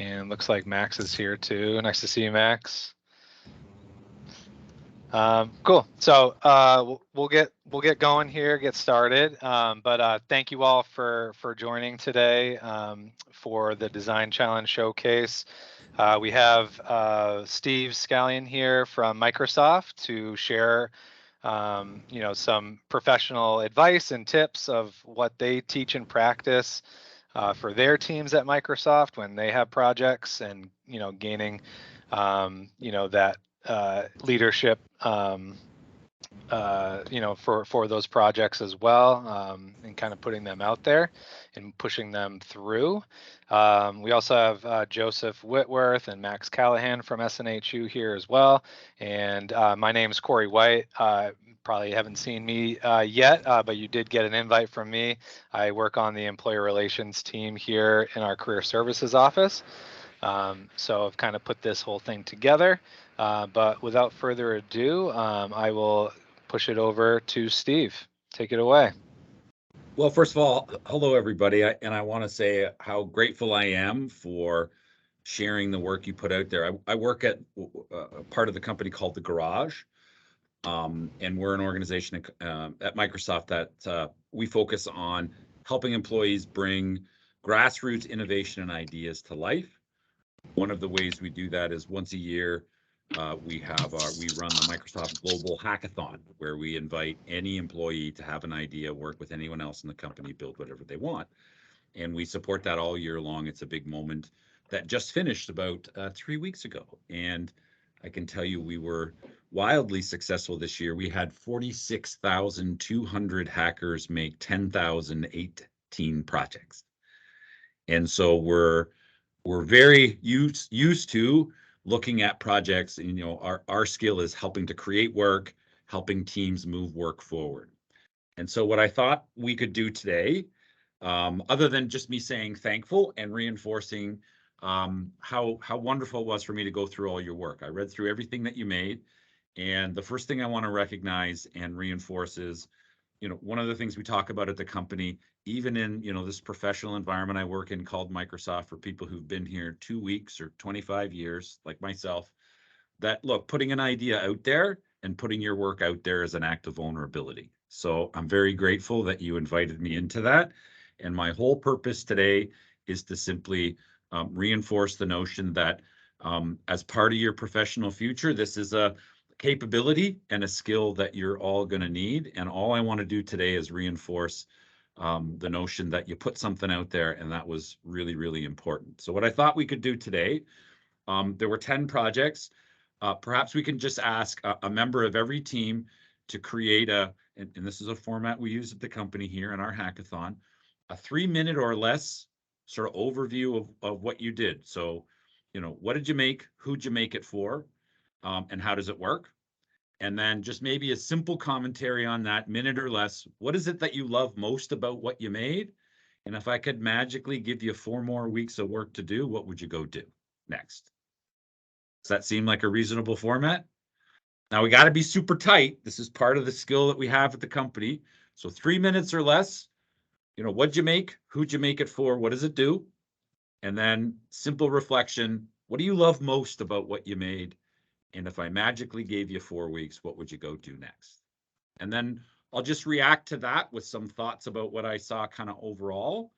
And looks like Max is here too. Nice to see you, Max. Cool. So we'll get going here, get started. But thank you all for joining today for the Design Challenge Showcase. We have Steve Scallion here from Microsoft to share some professional advice and tips of what they teach and practice for their teams at Microsoft when they have projects, and gaining that leadership for those projects as well, and kind of putting them out there and pushing them through. We also have Joseph Whitworth and Max Callahan from SNHU here as well. And my name is Corey White. Probably haven't seen me yet, but you did get an invite from me. I work on the employer relations team here in our career services office. So I've kind of put this whole thing together. But without further ado, I will push it over to Steve. Take it away. Well, first of all, hello, everybody. And I want to say how grateful I am for sharing the work you put out there. I work at a part of the company called The Garage. And we're an organization at Microsoft that we focus on helping employees bring grassroots innovation and ideas to life. One of the ways we do that is once a year, we run the Microsoft Global Hackathon, where we invite any employee to have an idea, work with anyone else in the company, build whatever they want. And we support that all year long. It's a big moment that just finished about 3 weeks ago. And I can tell you we were wildly successful this year. We had 46,200 hackers make 10,018 projects. And so we're very used to looking at projects, and our skill is helping to create work, helping teams move work forward. And so what I thought we could do today, other than just me saying thankful and reinforcing how wonderful it was for me to go through all your work. I read through everything that you made, and the first thing I want to recognize and reinforce is, one of the things we talk about at the company, even in this professional environment I work in called Microsoft, for people who've been here 2 weeks or 25 years, like myself, that look, putting an idea out there and putting your work out there is an act of vulnerability. So I'm very grateful that you invited me into that. And my whole purpose today is to simply reinforce the notion that as part of your professional future, this is a capability and a skill that you're all going to need. And all I want to do today is reinforce the notion that you put something out there, and that was really, really important. So what I thought we could do today, there were 10 projects. Perhaps we can just ask a member of every team to create and this is a format we use at the company here in our hackathon, a 3-minute or less sort of overview of what you did. So, what did you make? Who'd you make it for? And how does it work? And then just maybe a simple commentary on that, minute or less. What is it that you love most about what you made? And if I could magically give you 4 more weeks of work to do, what would you go do next? Does that seem like a reasonable format? Now, we got to be super tight. This is part of the skill that we have at the company. So 3 minutes or less, what'd you make? Who'd you make it for? What does it do? And then simple reflection. What do you love most about what you made? And if I magically gave you 4 weeks, what would you go do next? And then I'll just react to that with some thoughts about what I saw kind of overall.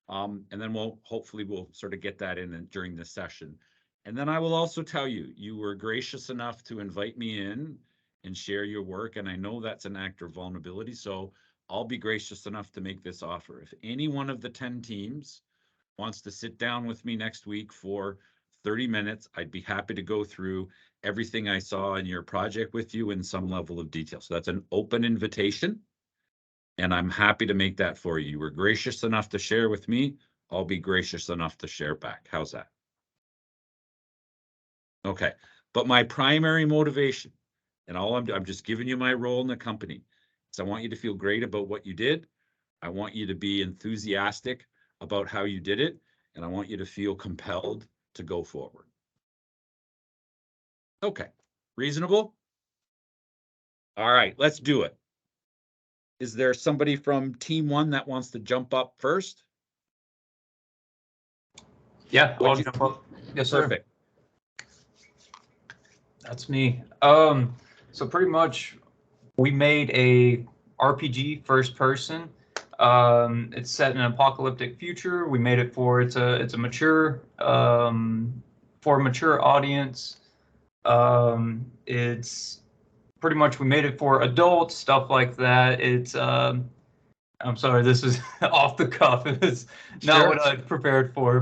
And then we'll sort of get that in during this session. And then I will also tell you, you were gracious enough to invite me in and share your work. And I know that's an act of vulnerability. So I'll be gracious enough to make this offer. If any one of the 10 teams wants to sit down with me next week for 30 minutes, I'd be happy to go through everything I saw in your project with you in some level of detail. So that's an open invitation, and I'm happy to make that for you. You were gracious enough to share with me. I'll be gracious enough to share back. How's that? Okay. But my primary motivation, and I'm just giving you my role in the company, is I want you to feel great about what you did. I want you to be enthusiastic about how you did it, and I want you to feel compelled to go forward. Okay, reasonable? All right, let's do it. Is there somebody from team 1 that wants to jump up first? Yeah, I'll What'd you- jump up. Yes, sir. Perfect. That's me. So pretty much we made a RPG first person. It's set in an apocalyptic future. We made it for it's a mature for a mature audience. It's pretty much we made it for adults, stuff like that. It's I'm sorry, this is off the cuff. It's not Sure. what I prepared for,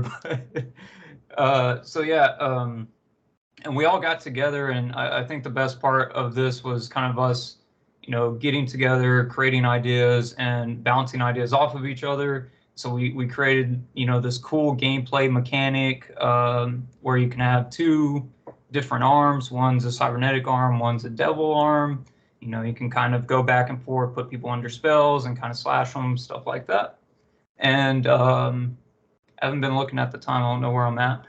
but so yeah, and we all got together, and I think the best part of this was kind of us, getting together, creating ideas, and bouncing ideas off of each other. So we created, this cool gameplay mechanic where you can have two different arms. One's a cybernetic arm, one's a devil arm. You can kind of go back and forth, put people under spells, and kind of slash them, stuff like that. And I haven't been looking at the time. I don't know where I'm at.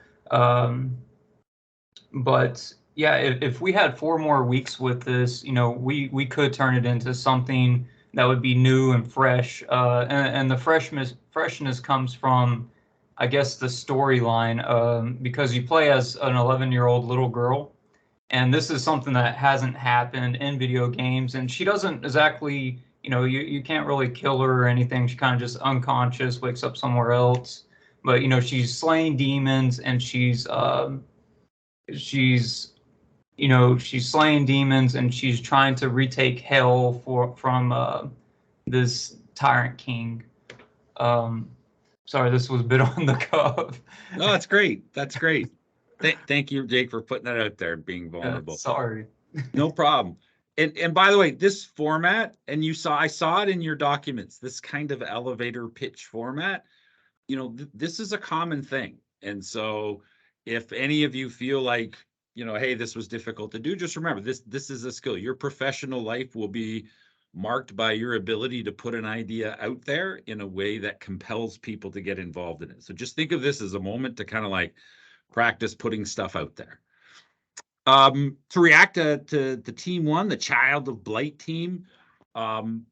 But yeah, if we had 4 more weeks with this, we could turn it into something that would be new and fresh. And the freshness comes from, I guess, the storyline, because you play as an 11-year-old little girl, and this is something that hasn't happened in video games. And she doesn't exactly, you can't really kill her or anything. She kind of just unconscious, wakes up somewhere else. But she's slaying demons, and she's she's slaying demons, and she's trying to retake hell from this tyrant king. Sorry, this was a bit on the cuff. No, that's great. That's great. Thank you, Jake, for putting that out there and being vulnerable. Sorry. No problem. And by the way, this format, and I saw it in your documents, this kind of elevator pitch format, this is a common thing. And so if any of you feel like, hey, this was difficult to do, just remember this is a skill. Your professional life will be marked by your ability to put an idea out there in a way that compels people to get involved in it. So just think of this as a moment to kind of like practice putting stuff out there. To react to the team one, the Child of Blight team, the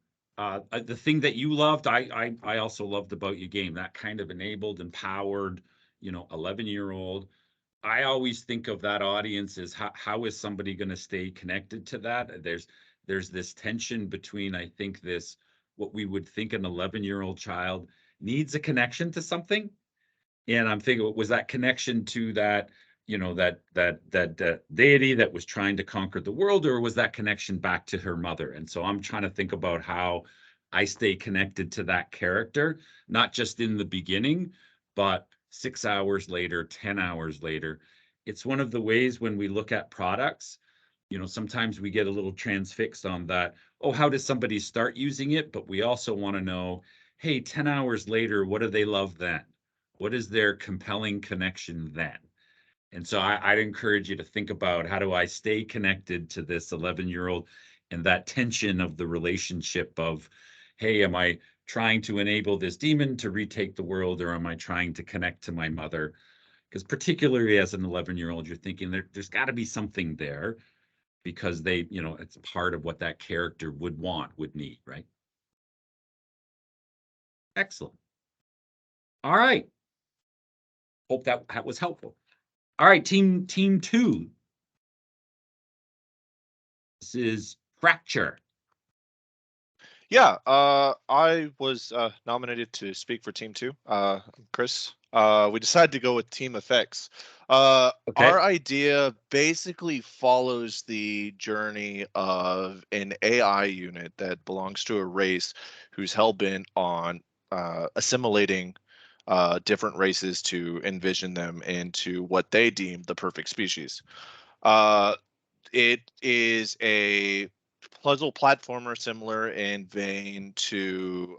thing that you loved, I also loved about your game, that kind of enabled, empowered, 11-year-old. I always think of that audience as how is somebody going to stay connected to that? There's this tension between, I think, what we would think an 11-year-old child needs a connection to something. And I'm thinking, was that connection to that, that deity that was trying to conquer the world, or was that connection back to her mother? And so I'm trying to think about how I stay connected to that character, not just in the beginning, but 6 hours later, 10 hours later. It's one of the ways when we look at products, sometimes we get a little transfixed on that. Oh, how does somebody start using it? But we also want to know, hey, 10 hours later, what do they love then? What is their compelling connection then? And so I'd encourage you to think about, how do I stay connected to this 11-year-old and that tension of the relationship of, hey, am I trying to enable this demon to retake the world, or am I trying to connect to my mother? Because particularly as an 11-year-old, you're thinking there's got to be something there, because it's part of what that character would need, right? Excellent. All right. Hope that was helpful. All right, team two. This is Fracture. Yeah, I was nominated to speak for Team 2. Chris. We decided to go with Team Effects. Okay. Our idea basically follows the journey of an AI unit that belongs to a race who's hell-bent on assimilating different races to envision them into what they deem the perfect species. It is a puzzle platformer similar in vein to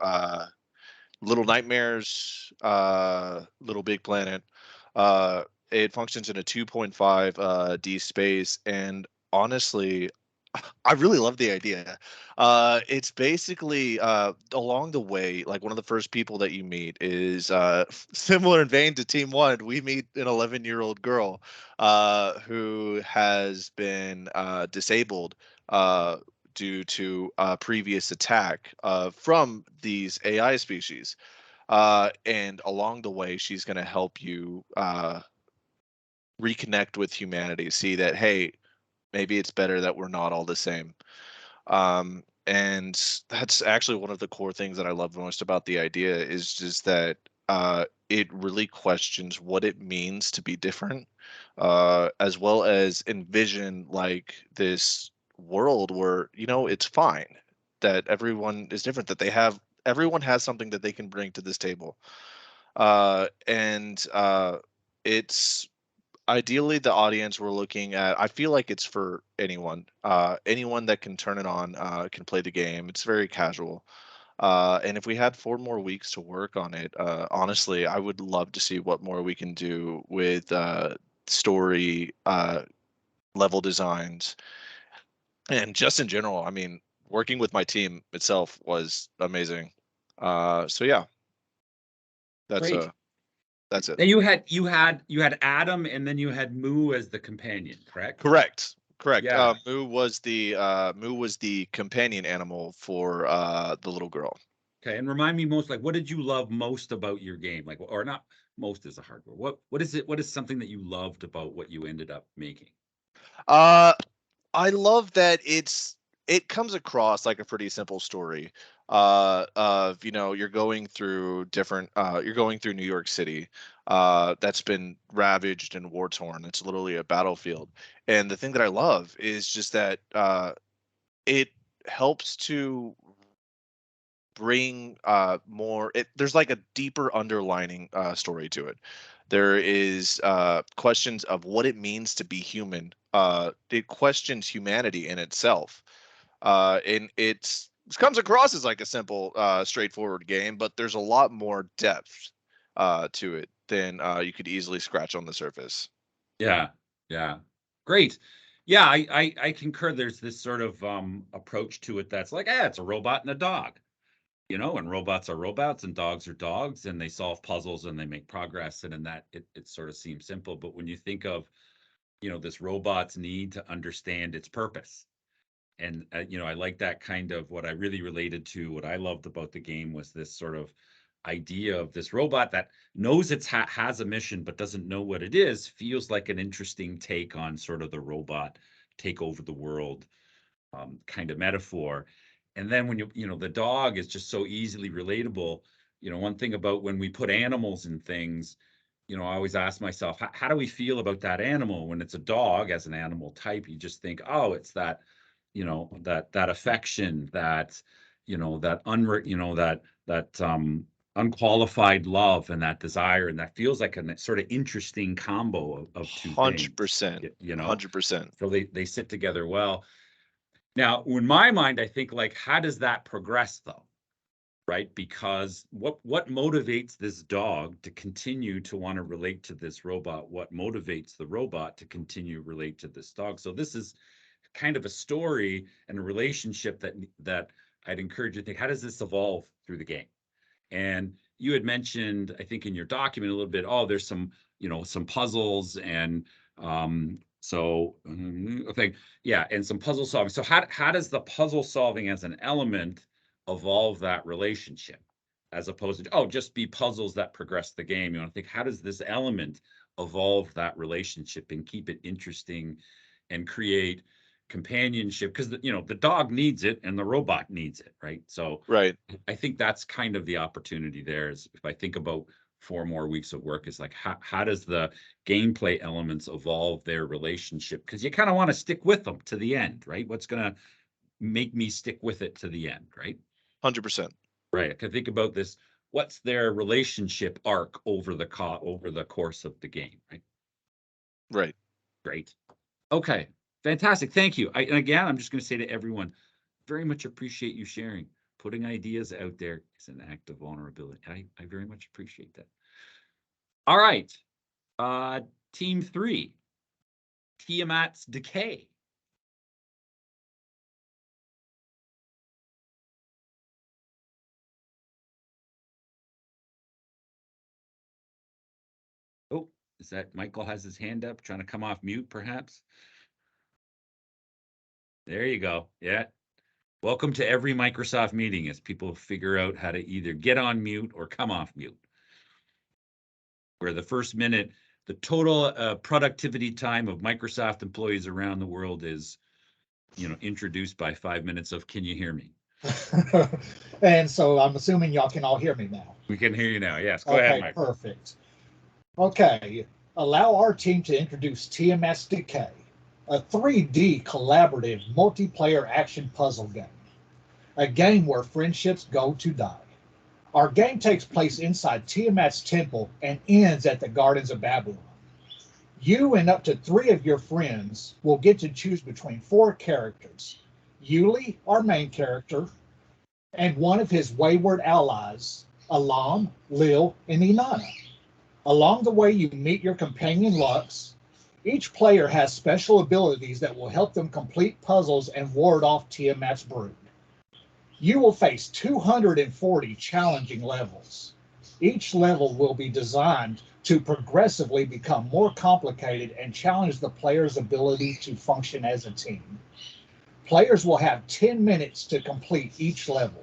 Little Nightmares, Little Big Planet. It functions in a 2.5 D space, and honestly, I really love the idea. It's basically along the way, like one of the first people that you meet is similar in vein to Team One. We meet an 11-year-old girl who has been disabled due to a previous attack from these AI species. And along the way, she's going to help you reconnect with humanity, see that, hey, maybe it's better that we're not all the same. And that's actually one of the core things that I love most about the idea, is just that it really questions what it means to be different, as well as envision like this world where, you know, it's fine that everyone is different, that everyone has something that they can bring to this table. And it's ideally the audience we're looking at. I feel like it's for anyone that can turn it on, can play the game. It's very casual. And if we had 4 more weeks to work on it, honestly, I would love to see what more we can do with story, level designs, and just in general. I mean, working with my team itself was amazing. So yeah, that's Great. that's it. Now you had Adam, and then you had Moo as the companion, correct? Correct. Correct. Yeah. Moo was the companion animal for the little girl. Okay, and remind me most, like, what did you love most about your game? Like, or not most is a hard word. What is it? What is something that you loved about what you ended up making? Uh, I love that it comes across like a pretty simple story. Of, you know, you're going through New York City, that's been ravaged and war torn. It's literally a battlefield. And the thing that I love is just that it helps to bring there's like a deeper underlining story to it. There is questions of what it means to be human. It questions humanity in itself, and it comes across as like a simple straightforward game, but there's a lot more depth to it than you could easily scratch on the surface. Yeah, yeah, great. Yeah, I concur. There's this sort of approach to it that's like, it's a robot and a dog, and robots are robots and dogs are dogs, and they solve puzzles and they make progress, and in that it sort of seems simple. But when you think of, this robot's need to understand its purpose, and I like that kind of, what I really related to, what I loved about the game was this sort of idea of this robot that knows has a mission but doesn't know what it is. Feels like an interesting take on sort of the robot take over the world kind of metaphor. And then when the dog is just so easily relatable. One thing about when we put animals in things, I always ask myself, how do we feel about that animal? When it's a dog as an animal type, you just think, oh, it's that, that affection, that, that unqualified love, and that desire, and that feels like a sort of interesting combo of two things. 100%. 100%. So they sit together well. Now, in my mind, I think, like, how does that progress though? Right? Because what motivates this dog to continue to want to relate to this robot? What motivates the robot to continue to relate to this dog? So this is kind of a story and a relationship that I'd encourage you to think, how does this evolve through the game? And you had mentioned, I think in your document a little bit, there's some, some puzzles, and I think, yeah, and some puzzle solving. So how does the puzzle solving as an element evolve that relationship, as opposed to, just be puzzles that progress the game? You want to think, how does this element evolve that relationship and keep it interesting and create companionship? Because the dog needs it and the robot needs it, right? So Right. I think that's kind of the opportunity there. Is, if I think about 4 more weeks of work, is like, how does the gameplay elements evolve their relationship? Because you kind of want to stick with them to the end, right? What's going to make me stick with it to the end, right? 100%. Right. I can think about this. What's their relationship arc over the course of the game, right? Right. Great. Okay. Fantastic. Thank you. And again, I'm just going to say to everyone, very much appreciate you sharing. Putting ideas out there is an act of vulnerability. I very much appreciate that. All right. Team 3, Tiamat's Decay. Oh, is that Michael has his hand up, trying to come off mute, perhaps? There you go. Yeah. Welcome to every Microsoft meeting as people figure out how to either get on mute or come off mute. Where the first minute, the total productivity time of Microsoft employees around the world is, introduced by 5 minutes of, can you hear me? And so I'm assuming y'all can all hear me now. We can hear you now. Yes, go ahead, Mike. Perfect. Okay, allow our team to introduce TMS Decay, a 3D collaborative multiplayer action puzzle game. A game where friendships go to die. Our game takes place inside Tiamat's temple and ends at the Gardens of Babylon. You and up to 3 of your friends will get to choose between 4 characters. Yuli, our main character, and one of his wayward allies, Alam, Lil, and Inanna. Along the way, you meet your companion Lux. Each player has special abilities that will help them complete puzzles and ward off Tiamat's brood. You will face 240 challenging levels. Each level will be designed to progressively become more complicated and challenge the player's ability to function as a team. Players will have 10 minutes to complete each level.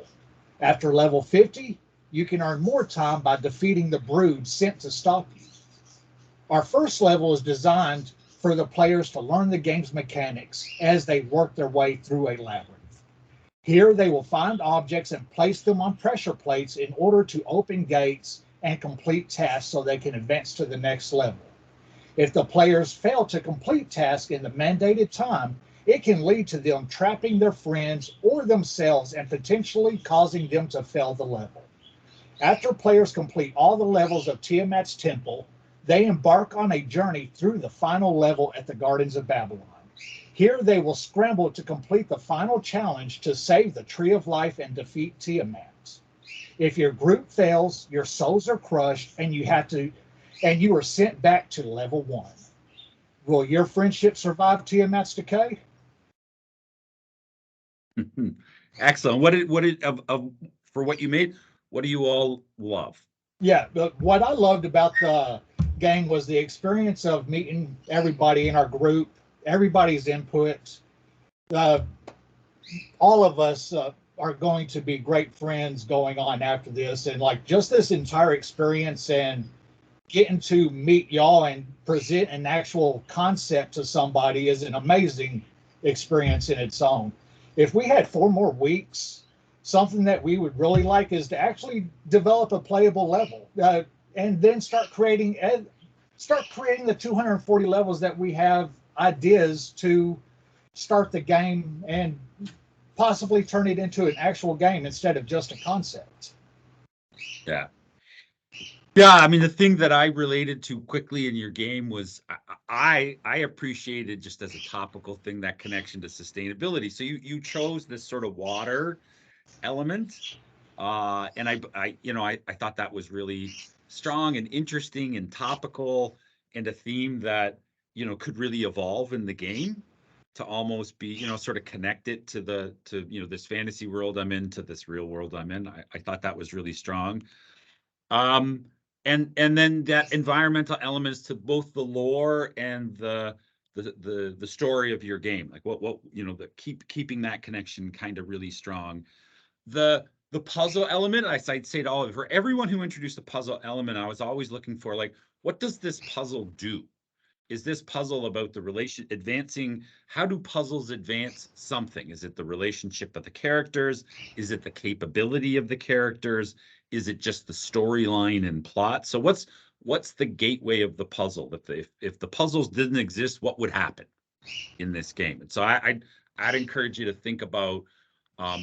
After level 50, you can earn more time by defeating the brood sent to stop you. Our first level is designed for the players to learn the game's mechanics as they work their way through a labyrinth. Here they will find objects and place them on pressure plates in order to open gates and complete tasks so they can advance to the next level. If the players fail to complete tasks in the mandated time, it can lead to them trapping their friends or themselves and potentially causing them to fail the level. After players complete all the levels of Tiamat's temple, they embark on a journey through the final level at the Gardens of Babylon. Here they will scramble to complete the final challenge to save the Tree of Life and defeat Tiamat. If your group fails, your souls are crushed and you are sent back to level 1. Will your friendship survive Tiamat's decay? Excellent. For what you made, what do you all love? Yeah, but what I loved about the game was the experience of meeting everybody in our group, everybody's input. All of us are going to be great friends going on after this, and like just this entire experience and getting to meet y'all and present an actual concept to somebody is an amazing experience in its own. If we had 4 more weeks, something that we would really like is to actually develop a playable level and then start creating the 240 levels that we have ideas to start the game and possibly turn it into an actual game instead of just a concept. Yeah. Yeah, I mean, the thing that I related to quickly in your game was I appreciated, just as a topical thing, that connection to sustainability. So you chose this sort of water element, and I thought that was really strong and interesting and topical, and a theme that could really evolve in the game to almost be sort of connected to this fantasy world I'm in, to this real world I'm in. I thought that was really strong. And then that environmental elements to both the lore and the story of your game, like what the keeping that connection kind of really strong. The puzzle element, I'd say to all of you, for everyone who introduced the puzzle element, I was always looking for, like, what does this puzzle do? Is this puzzle about the advancing? How do puzzles advance something? Is it the relationship of the characters? Is it the capability of the characters? Is it just the storyline and plot? So what's the gateway of the puzzle? If the puzzles didn't exist, what would happen in this game? And so I'd encourage you to think about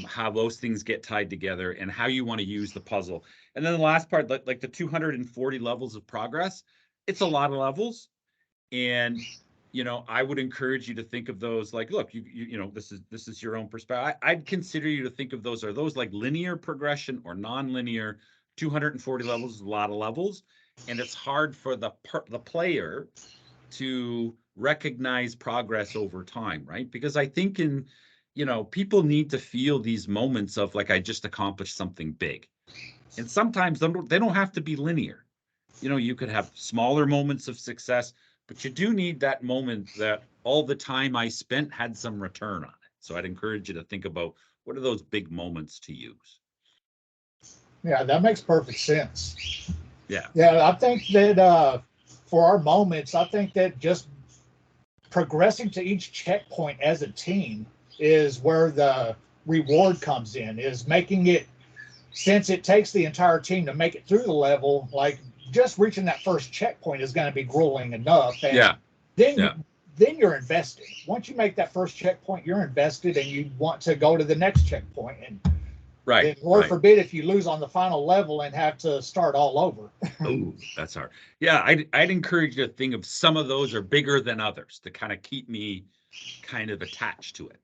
how those things get tied together and how you want to use the puzzle. And then the last part, like the 240 levels of progress, it's a lot of levels. And I would encourage you to think of those like, look, this is your own perspective. I'd consider you to think of those, are those like linear progression or non-linear? 240 levels is a lot of levels, and it's hard for the player to recognize progress over time, right? Because I think people need to feel these moments of, like, I just accomplished something big, and sometimes they don't have to be linear. You could have smaller moments of success, but you do need that moment that all the time I spent had some return on it. So I'd encourage you to think about What are those big moments to use? Yeah, that makes perfect sense. Yeah. Yeah, I think that for our moments, I think that just progressing to each checkpoint as a team is where the reward comes in, is making it, since it takes the entire team to make it through the level, like just reaching that first checkpoint is going to be grueling enough. And Yeah. then Yeah. then you're invested. Once you make that first checkpoint, you're invested and you want to go to the next checkpoint. And Right. Lord Right. forbid if you lose on the final level and have to start all over. Oh, that's hard. Yeah, I'd encourage you to think of some of those are bigger than others to kind of keep me kind of attached to it.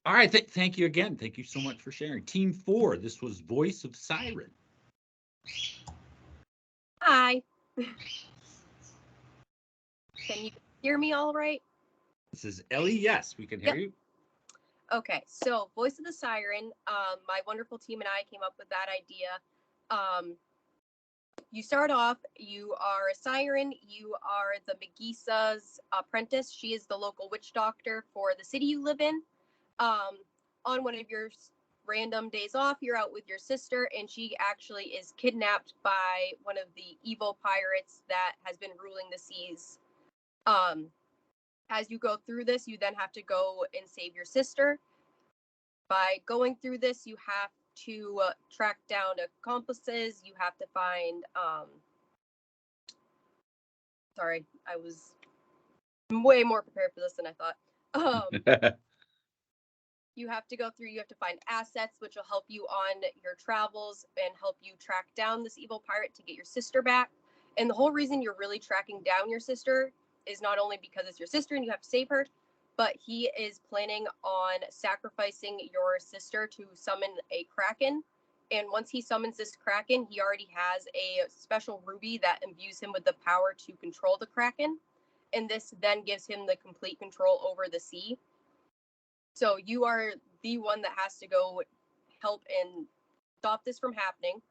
All right, thank you again. Thank you so much for sharing. Team 4, this was Voice of Siren. Hi. Can you hear me all right? This is Ellie. Yes, we can hear Yep. you. Okay, so Voice of the Siren, my wonderful team and I came up with that idea. You start off, you are a siren, you are the Megisa's apprentice. She is the local witch doctor for the city you live in. On one of your random days off, you're out with your sister, and she actually is kidnapped by one of the evil pirates that has been ruling the seas. As you go through this, you then have to go and save your sister. By going through this, you have to track down accomplices. You have to find, sorry, I was way more prepared for this than I thought. You have to go through, you have to find assets, which will help you on your travels and help you track down this evil pirate to get your sister back. And the whole reason you're really tracking down your sister is not only because it's your sister and you have to save her, but he is planning on sacrificing your sister to summon a kraken. And once he summons this kraken, he already has a special ruby that imbues him with the power to control the kraken. And this then gives him the complete control over the sea. So you are the one that has to go help and stop this from happening.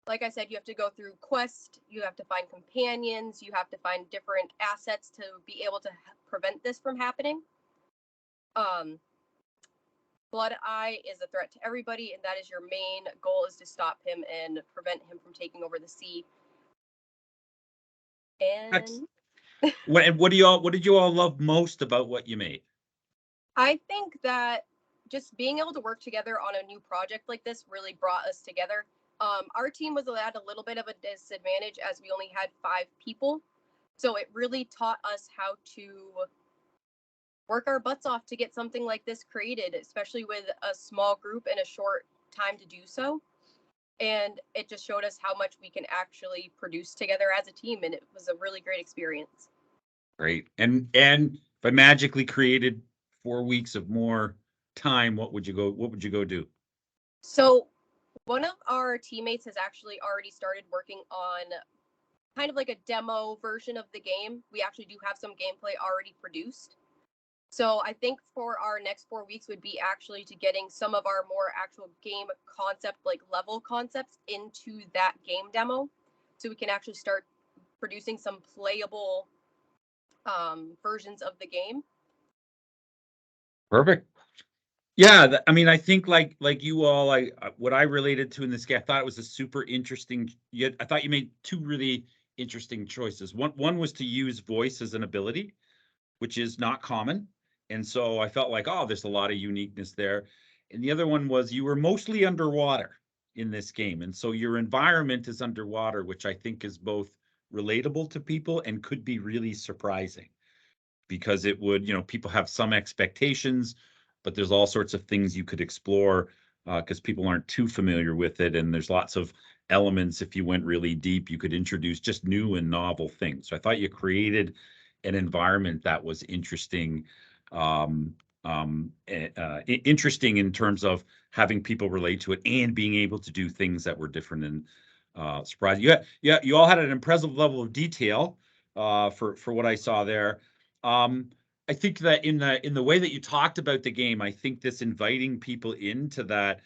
Like I said, you have to go through quests, you have to find companions, you have to find different assets to be able to prevent this from happening. Blood Eye is a threat to everybody, and that is your main goal, is to stop him and prevent him from taking over the sea. And what did you all love most about what you made? I think that just being able to work together on a new project like this really brought us together. Our team was at a little bit of a disadvantage as we only had 5 people. So it really taught us how to work our butts off to get something like this created, especially with a small group and a short time to do so. And it just showed us how much we can actually produce together as a team. And it was a really great experience. Great. And if I magically created 4 weeks of more time, what would you go do? So one of our teammates has actually already started working on kind of like a demo version of the game. We actually do have some gameplay already produced. So I think for our next 4 weeks would be actually to getting some of our more actual game concept, like level concepts, into that game demo. So we can actually start producing some playable versions of the game. Perfect. Yeah, I mean, I think like you all, what I related to in this game, I thought it was a super interesting. I thought you made 2 really interesting choices. One was to use voice as an ability, which is not common, and so I felt like, oh, there's a lot of uniqueness there. And the other one was you were mostly underwater in this game, and so your environment is underwater, which I think is both relatable to people and could be really surprising, because it would, people have some expectations, but there's all sorts of things you could explore because people aren't too familiar with it. And there's lots of elements. If you went really deep, you could introduce just new and novel things. So I thought you created an environment that was interesting, interesting in terms of having people relate to it and being able to do things that were different and surprising. You all had an impressive level of detail for what I saw there. I think that in the way that you talked about the game, I think this inviting people into that,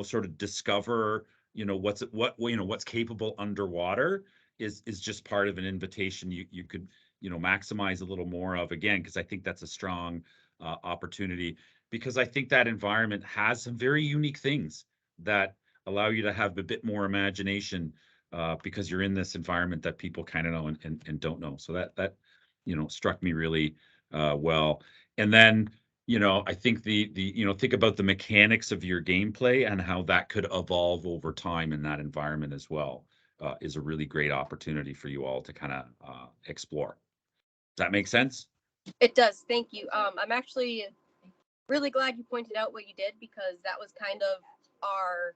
sort of discover, what's capable underwater is just part of an invitation you could maximize a little more of, again, because I think that's a strong opportunity, because I think that environment has some very unique things that allow you to have a bit more imagination, because you're in this environment that people kind of know and don't know. So that struck me really well. And then I think think about the mechanics of your gameplay and how that could evolve over time in that environment as well, is a really great opportunity for you all to kind of explore. Does that make sense? It does. Thank you. I'm actually really glad you pointed out what you did, because that was kind of our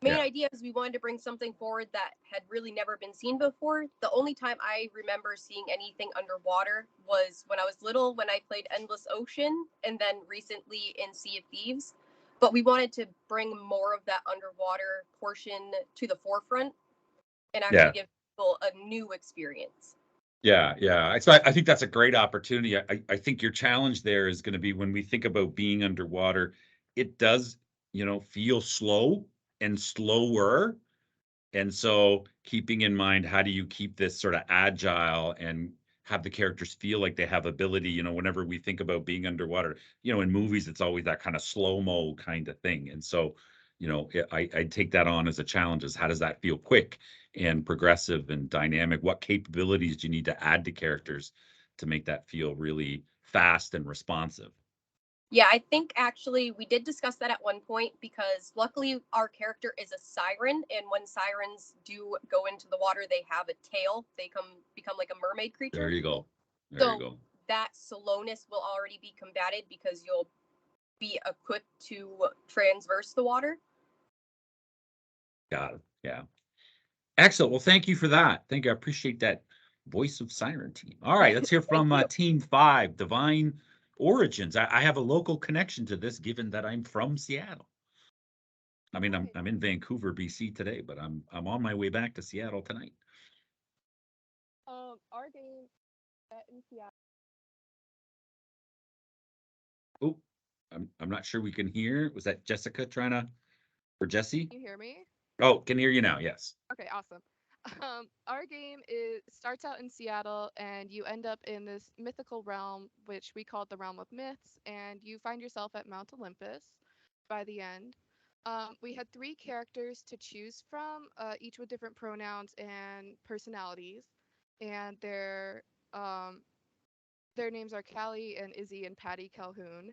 main idea. Is we wanted to bring something forward that had really never been seen before. The only time I remember seeing anything underwater was when I was little, when I played Endless Ocean, and then recently in Sea of Thieves. But we wanted to bring more of that underwater portion to the forefront and actually give people a new experience. Yeah. So I think that's a great opportunity. I think your challenge there is going to be, when we think about being underwater, it does, feel slow and slower. And so keeping in mind, how do you keep this sort of agile and have the characters feel like they have ability? Whenever we think about being underwater, in movies, it's always that kind of slow-mo kind of thing. And so, I take that on as a challenge, is how does that feel quick and progressive and dynamic? What capabilities do you need to add to characters to make that feel really fast and responsive? Yeah, I think actually we did discuss that at one point, because luckily our character is a siren, and when sirens do go into the water, they have a tail. They become like a mermaid creature. There you go. There you go. That slowness will already be combated, because you'll be equipped to transverse the water. Got it. Yeah. Excellent. Well, thank you for that. Thank you. I appreciate that voice of Siren team. All right, let's hear from Team 5, Divine Origins. I have a local connection to this, given that I'm from Seattle. I mean, I'm in Vancouver, BC today, but I'm on my way back to Seattle tonight. Our game set in Seattle. Oh, I'm not sure we can hear. Was that Jessica or Jesse? Can you hear me? Oh, can hear you now. Yes. Okay, awesome. Our game starts out in Seattle, and you end up in this mythical realm, which we call the Realm of Myths, and you find yourself at Mount Olympus by the end. We had 3 characters to choose from, each with different pronouns and personalities, and their names are Callie and Izzy and Patty Calhoun.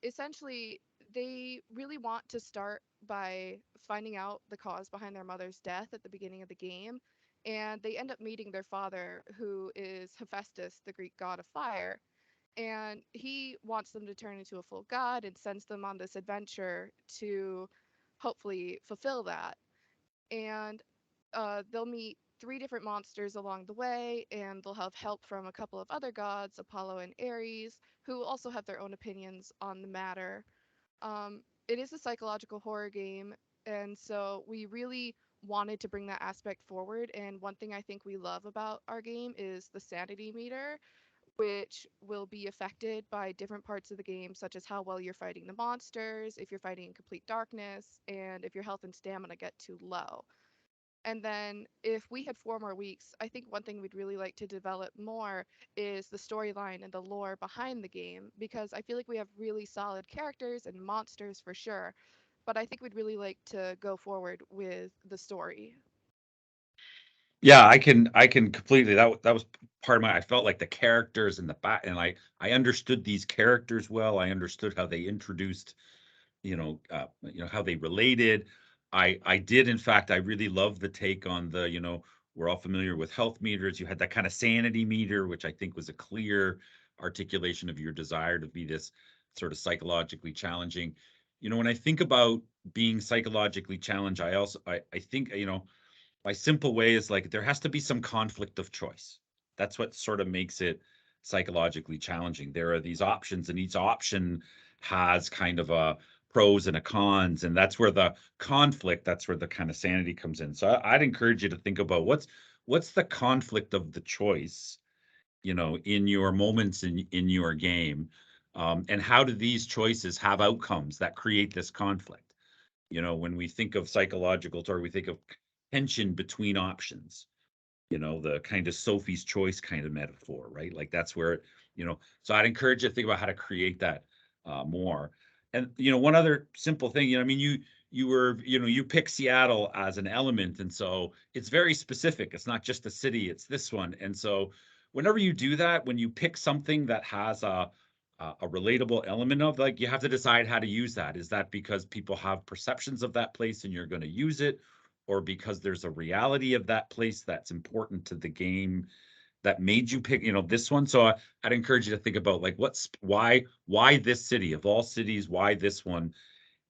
Essentially, they really want to start by finding out the cause behind their mother's death at the beginning of the game, and they end up meeting their father, who is Hephaestus, the Greek god of fire, and he wants them to turn into a full god and sends them on this adventure to hopefully fulfill that. And they'll meet 3 different monsters along the way, and they'll have help from a couple of other gods, Apollo and Ares, who also have their own opinions on the matter. It is a psychological horror game, and so we really wanted to bring that aspect forward. And one thing I think we love about our game is the sanity meter, which will be affected by different parts of the game, such as how well you're fighting the monsters, if you're fighting in complete darkness, and if your health and stamina get too low. And then if we had 4 more weeks, I think one thing we'd really like to develop more is the storyline and the lore behind the game, because I feel like we have really solid characters and monsters for sure, but I think we'd really like to go forward with the story. Yeah, I can completely, that was part of I felt like the characters in the back, and I understood these characters well. I understood how they introduced, how they related. I did, in fact, I really love the take on the, we're all familiar with health meters. You had that kind of sanity meter, which I think was a clear articulation of your desire to be this sort of psychologically challenging. When I think about being psychologically challenged, I think, my simple way is like, there has to be some conflict of choice. That's what sort of makes it psychologically challenging. There are these options, and each option has kind of a pros and a cons, and that's where the conflict, that's where the kind of sanity comes in. So I'd encourage you to think about what's the conflict of the choice, in your moments in your game, and how do these choices have outcomes that create this conflict? When we think of psychological, or we think of tension between options, you know, the kind of Sophie's Choice kind of metaphor, right? Like that's where, you know, so I'd encourage you to think about how to create that more. And, you know, one other simple thing, you know, I mean, you were, you know, you pick Seattle as an element. And so it's very specific. It's not just a city, it's this one. And so whenever you do that, when you pick something that has a relatable element of, like, you have to decide how to use that. Is that because people have perceptions of that place and you're going to use it, or because there's a reality of that place that's important to the game that made you pick, you know, this one? So I'd encourage you to think about, like, why this city of all cities, why this one,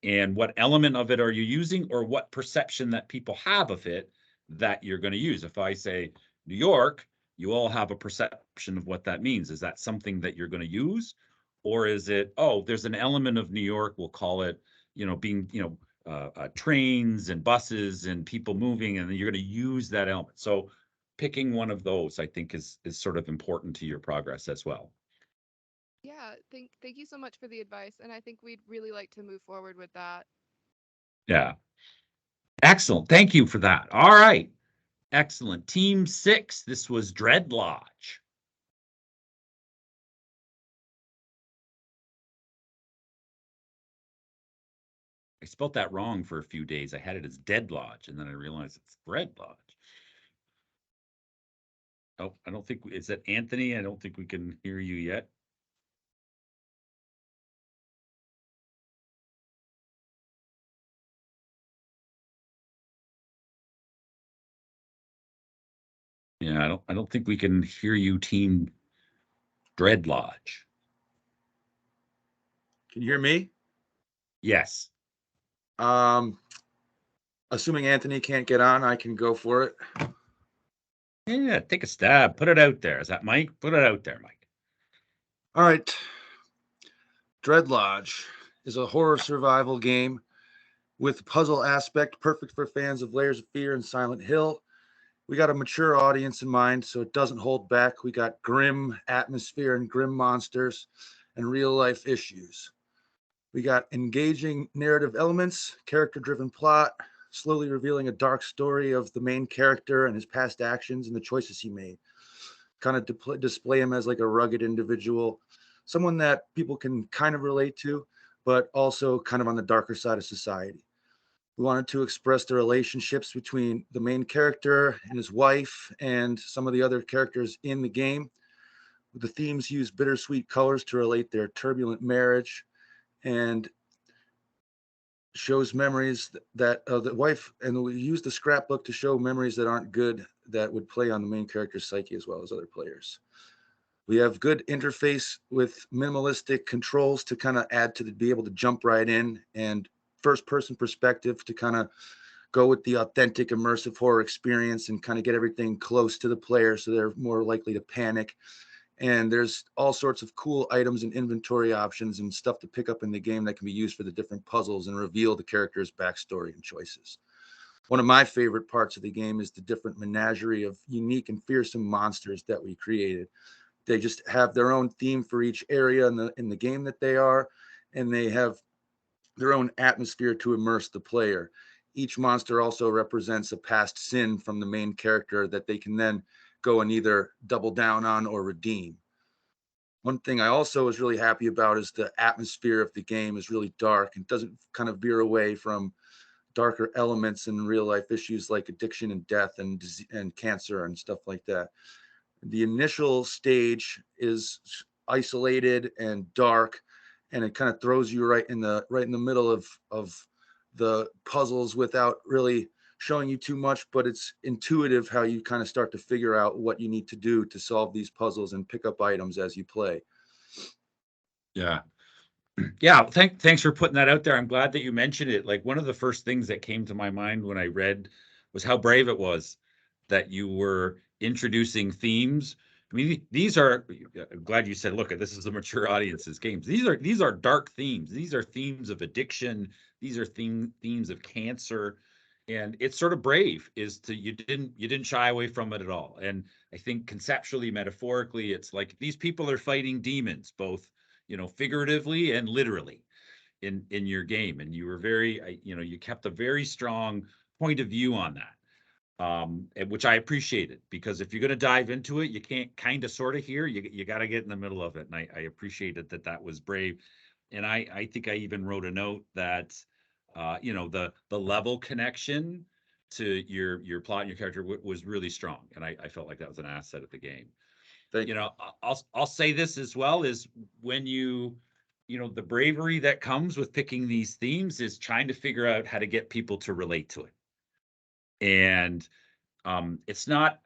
and what element of it are you using, or what perception that people have of it that you're going to use. If I say New York, you all have a perception of what that means. Is that something that you're going to use? Or is it, oh, there's an element of New York, we'll call it, you know, being, you know, trains and buses and people moving, and then you're going to use that element. So picking one of those, I think, is sort of important to your progress as well. Yeah, thank you so much for the advice, and I think we'd really like to move forward with that. Yeah. Excellent. Thank you for that. All right. Excellent. Team 6, this was Dread Lodge. I spelt that wrong for a few days. I had it as Dead Lodge, and then I realized it's Dread Lodge. Oh, I don't think, is that Anthony? I don't think we can hear you yet. Yeah, I don't think we can hear you, Team Dread Lodge. Can you hear me? Yes. Assuming Anthony can't get on, I can go for it. Yeah, take a stab. Put it out there. Is that Mike? Put it out there, Mike. All right. Dread Lodge is a horror survival game with puzzle aspect, perfect for fans of Layers of Fear and Silent Hill. We got a mature audience in mind, so it doesn't hold back. We got grim atmosphere and grim monsters and real life issues. We got engaging narrative elements, character-driven plot, slowly revealing a dark story of the main character and his past actions and the choices he made. Kind of display him as like a rugged individual, someone that people can kind of relate to, but also kind of on the darker side of society. We wanted to express the relationships between the main character and his wife and some of the other characters in the game. The themes use bittersweet colors to relate their turbulent marriage, and shows memories that the wife, and we use the scrapbook to show memories that aren't good that would play on the main character's psyche as well as other players. We have good interface with minimalistic controls to kind of add to be able to jump right in, and first person perspective to kind of go with the authentic immersive horror experience and kind of get everything close to the player so they're more likely to panic. And there's all sorts of cool items and inventory options and stuff to pick up in the game that can be used for the different puzzles and reveal the character's backstory and choices. One of my favorite parts of the game is the different menagerie of unique and fearsome monsters that we created. They just have their own theme for each area in the game that they are, and they have their own atmosphere to immerse the player. Each monster also represents a past sin from the main character that they can then go and either double down on or redeem. One thing I also was really happy about is the atmosphere of the game is really dark and doesn't kind of veer away from darker elements in real life issues like addiction and death and cancer and stuff like that. The initial stage is isolated and dark, and it kind of throws you right in the middle of the puzzles without really showing you too much, but it's intuitive how you kind of start to figure out what you need to do to solve these puzzles and pick up items as you play. Yeah. Yeah, thanks for putting that out there. I'm glad that you mentioned it. Like, one of the first things that came to my mind when I read was how brave it was that you were introducing themes. I mean, these are, I'm glad you said, look, this is the mature audience's games. These are dark themes. These are themes of addiction. These are themes of cancer. And it's sort of brave is to, you didn't shy away from it at all. And I think conceptually, metaphorically, it's like these people are fighting demons, both, you know, figuratively and literally in your game. And you were very, you know, you kept a very strong point of view on that. which I appreciated, because if you're going to dive into it, you can't kind of sort of here. You got to get in the middle of it. And I appreciated that was brave. And I think I even wrote a note that, the level connection to your plot and your character was really strong. And I felt like that was an asset of the game. Thank you. I'll say this as well, is when the bravery that comes with picking these themes is trying to figure out how to get people to relate to it. And it's not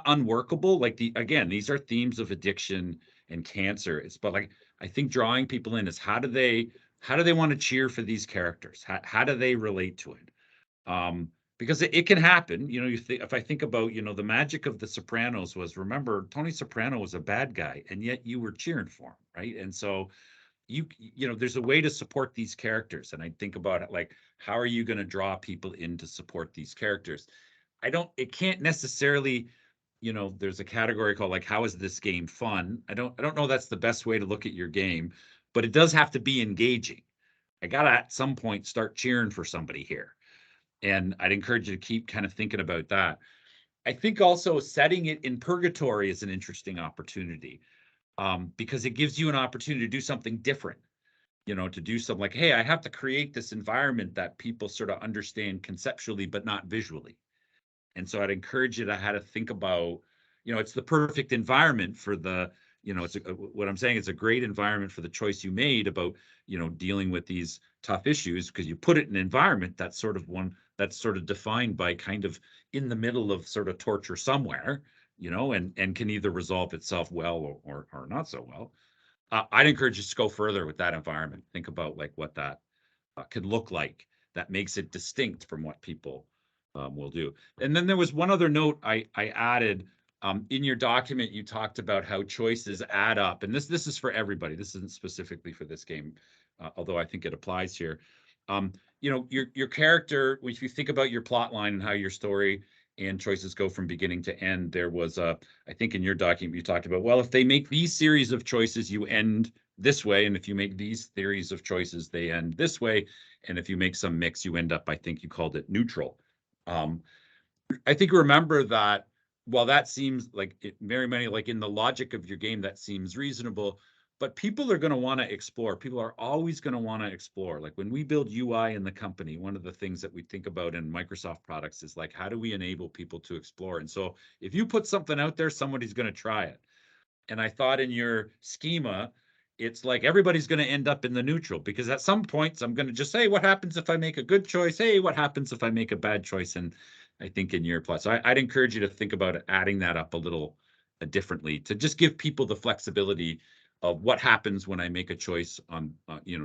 unworkable. Like these are themes of addiction and cancer. But like, I think drawing people in is how do they want to cheer for these characters? How do they relate to it? Because it can happen. If I think about, the magic of The Sopranos was, remember, Tony Soprano was a bad guy, and yet you were cheering for him, right? And so there's a way to support these characters. And I think about it like, how are you going to draw people in to support these characters? It can't necessarily, there's a category called like, how is this game fun? I don't know that's the best way to look at your game, but it does have to be engaging. I got to at some point start cheering for somebody here. And I'd encourage you to keep kind of thinking about that. I think also setting it in purgatory is an interesting opportunity, because it gives you an opportunity to do something different, to do something like, hey, I have to create this environment that people sort of understand conceptually, but not visually. And so I'd encourage you to how to think about, it's the perfect environment for the, what I'm saying, it's a great environment for the choice you made about, dealing with these tough issues, because you put it in an environment that's sort of defined by kind of in the middle of sort of torture somewhere, and can either resolve itself well or not so well. I'd encourage you to go further with that environment. Think about like what that could look like that makes it distinct from what people will do. And then there was one other note I added. In your document, you talked about how choices add up, and this is for everybody. This isn't specifically for this game, although I think it applies here. Your character, if you think about your plot line and how your story and choices go from beginning to end, there was I think in your document you talked about, well, if they make these series of choices, you end this way, and if you make these series of choices, they end this way, and if you make some mix, you end up, I think you called it neutral. I think remember that while that seems like very many, like in the logic of your game, that seems reasonable, but people are going to want to explore. People are always going to want to explore. Like when we build UI in the company, one of the things that we think about in Microsoft products is like, how do we enable people to explore? And so if you put something out there, somebody's going to try it. And I thought in your schema, it's like everybody's going to end up in the neutral, because at some points I'm going to just say, what happens if I make a good choice? Hey, what happens if I make a bad choice? And I think in your plot, so I'd encourage you to think about adding that up a little differently, to just give people the flexibility of what happens when I make a choice on,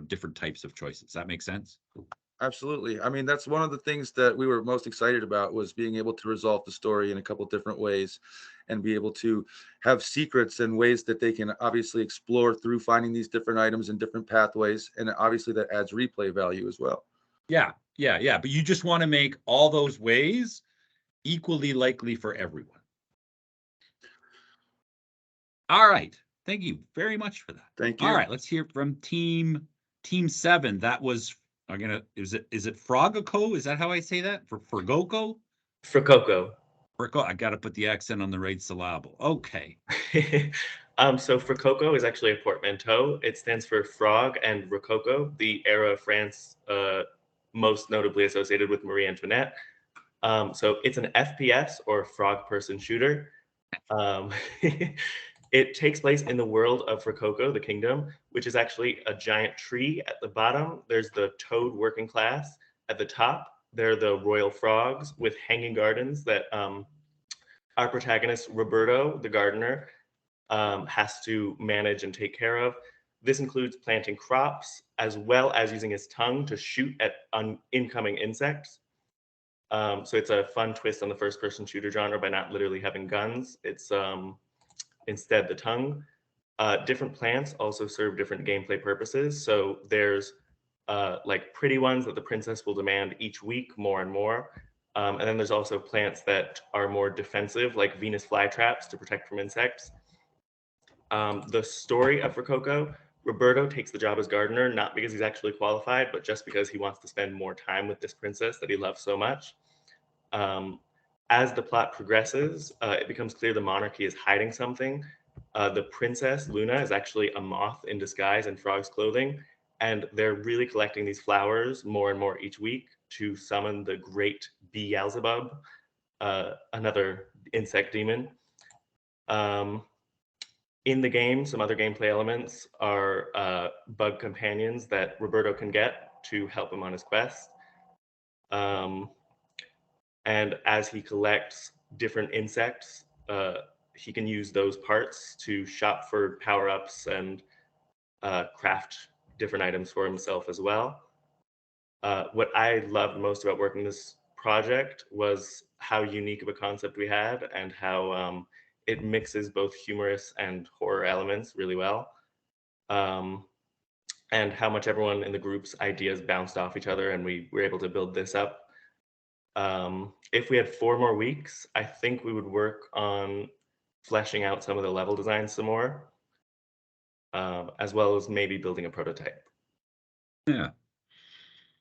different types of choices. That makes sense? Absolutely. I mean, that's one of the things that we were most excited about, was being able to resolve the story in a couple different ways and be able to have secrets and ways that they can obviously explore through finding these different items and different pathways. And obviously that adds replay value as well. Yeah. But you just want to make all those ways equally likely for everyone. All right. Thank you very much for that. Thank you. All right. Let's hear from team 7. That was, is it Frogoco? Is that how I say that? For Goco? Frococo. I got to put the accent on the right syllable. Okay. So Frococo is actually a portmanteau. It stands for frog and Rococo, the era of France, most notably associated with Marie Antoinette. So it's an FPS, or frog person shooter. It takes place in the world of Frococo, the kingdom, which is actually a giant tree. At the bottom, there's the toad working class. At the top, they're the royal frogs with hanging gardens that our protagonist, Roberto, the gardener, has to manage and take care of. This includes planting crops, as well as using his tongue to shoot at incoming insects. So it's a fun twist on the first-person shooter genre by not literally having guns. It's instead the tongue. Different plants also serve different gameplay purposes. So there's like pretty ones that the princess will demand each week more and more. And then there's also plants that are more defensive, like Venus flytraps to protect from insects. The story of Rococo, Roberto takes the job as gardener, not because he's actually qualified, but just because he wants to spend more time with this princess that he loves so much. As the plot progresses, it becomes clear the monarchy is hiding something. The princess, Luna, is actually a moth in disguise in frog's clothing, and they're really collecting these flowers more and more each week to summon the great Beelzebub, another insect demon. In the game, some other gameplay elements are bug companions that Roberto can get to help him on his quest. And as he collects different insects, he can use those parts to shop for power-ups and craft different items for himself as well. What I loved most about working this project was how unique of a concept we had and how it mixes both humorous and horror elements really well. And how much everyone in the group's ideas bounced off each other, and we were able to build this up. If we had 4 more weeks, I think we would work on fleshing out some of the level designs some more, as well as maybe building a prototype.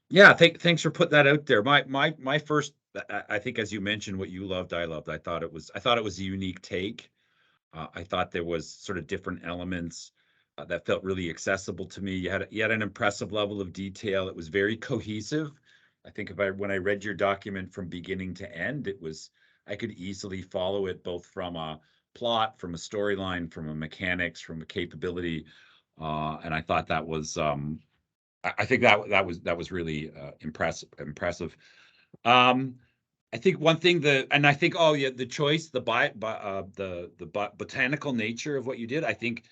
Yeah. Thanks for putting that out there. My first, I think, as you mentioned, what you loved, I loved. I thought it was a unique take. I thought there was sort of different elements that felt really accessible to me. You had an impressive level of detail. It was very cohesive. I think when I read your document from beginning to end, I could easily follow it both from a plot, from a storyline, from a mechanics, from a capability, and I thought that was I think that was really impressive. I think one thing and I think the choice, the botanical nature of what you did. I think,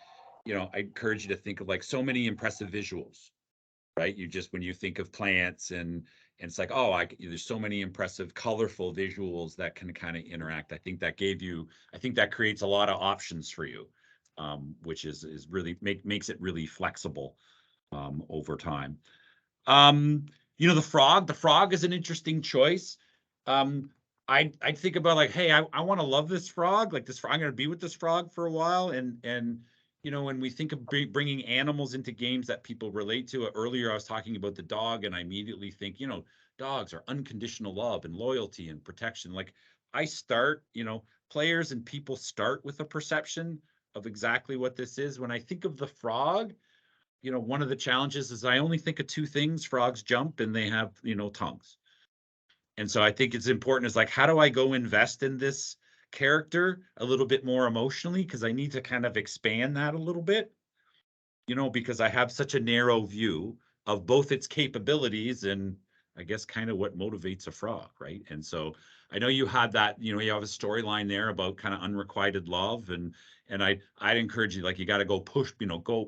I encourage you to think of like so many impressive visuals, right? When you think of plants and it's like, there's so many impressive, colorful visuals that can kind of interact. I think that creates a lot of options for you, which is really makes it really flexible over time. The frog is an interesting choice. I think about like, hey, I want to love this frog. Like this frog, I'm going to be with this frog for a while. And when we think of bringing animals into games that people relate to, earlier I was talking about the dog, and I immediately think, dogs are unconditional love and loyalty and protection. Like players and people start with a perception of exactly what this is. When I think of the frog, one of the challenges is I only think of 2 things: frogs jump and they have, tongues. And so I think it's important is like, how do I go invest in this character a little bit more emotionally? Because I need to kind of expand that a little bit, because I have such a narrow view of both its capabilities and I guess kind of what motivates a frog, right? And so I know you had that, you have a storyline there about kind of unrequited love, and I'd encourage you, like, you got to go push,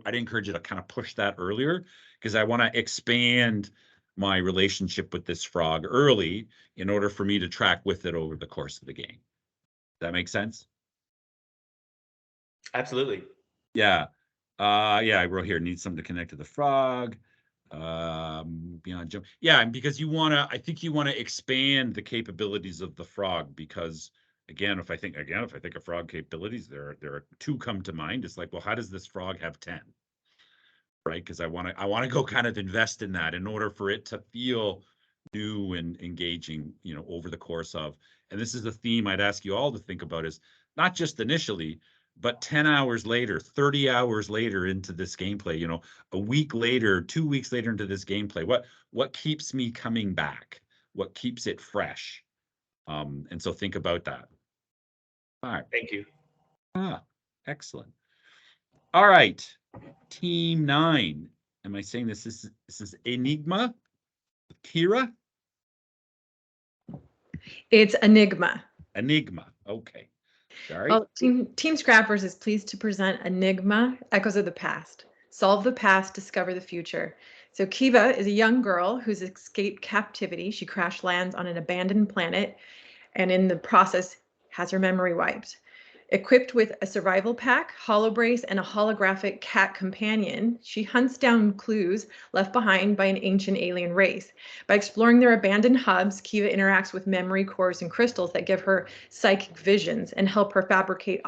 I'd encourage you to kind of push that earlier, because I want to expand my relationship with this frog early in order for me to track with it over the course of the game. That makes sense? Absolutely. Yeah. I wrote here, needs something to connect to the frog. Beyond jump. Yeah, and because I think you want to expand the capabilities of the frog, because again, if I think of frog capabilities, there are 2 come to mind. It's like, well, how does this frog have 10? Right? Because I want to go kind of invest in that in order for it to feel new and engaging, over the course of. And this is a theme I'd ask you all to think about, is not just initially, but 10 hours later, 30 hours later into this gameplay, a week later, 2 weeks later into this gameplay, what keeps me coming back? What keeps it fresh? And so think about that. All right. Thank you. Excellent. All right. Team 9. Am I saying this is Enigma? Kira? It's Enigma. Enigma. Okay. Sorry. Well, Team Scrappers is pleased to present Enigma, Echoes of the Past. Solve the past, discover the future. So Kiva is a young girl who's escaped captivity. She crash lands on an abandoned planet, and in the process has her memory wiped. Equipped with a survival pack, holobrace, and a holographic cat companion, she hunts down clues left behind by an ancient alien race. By exploring their abandoned hubs, Kiva interacts with memory cores and crystals that give her psychic visions and help her fabricate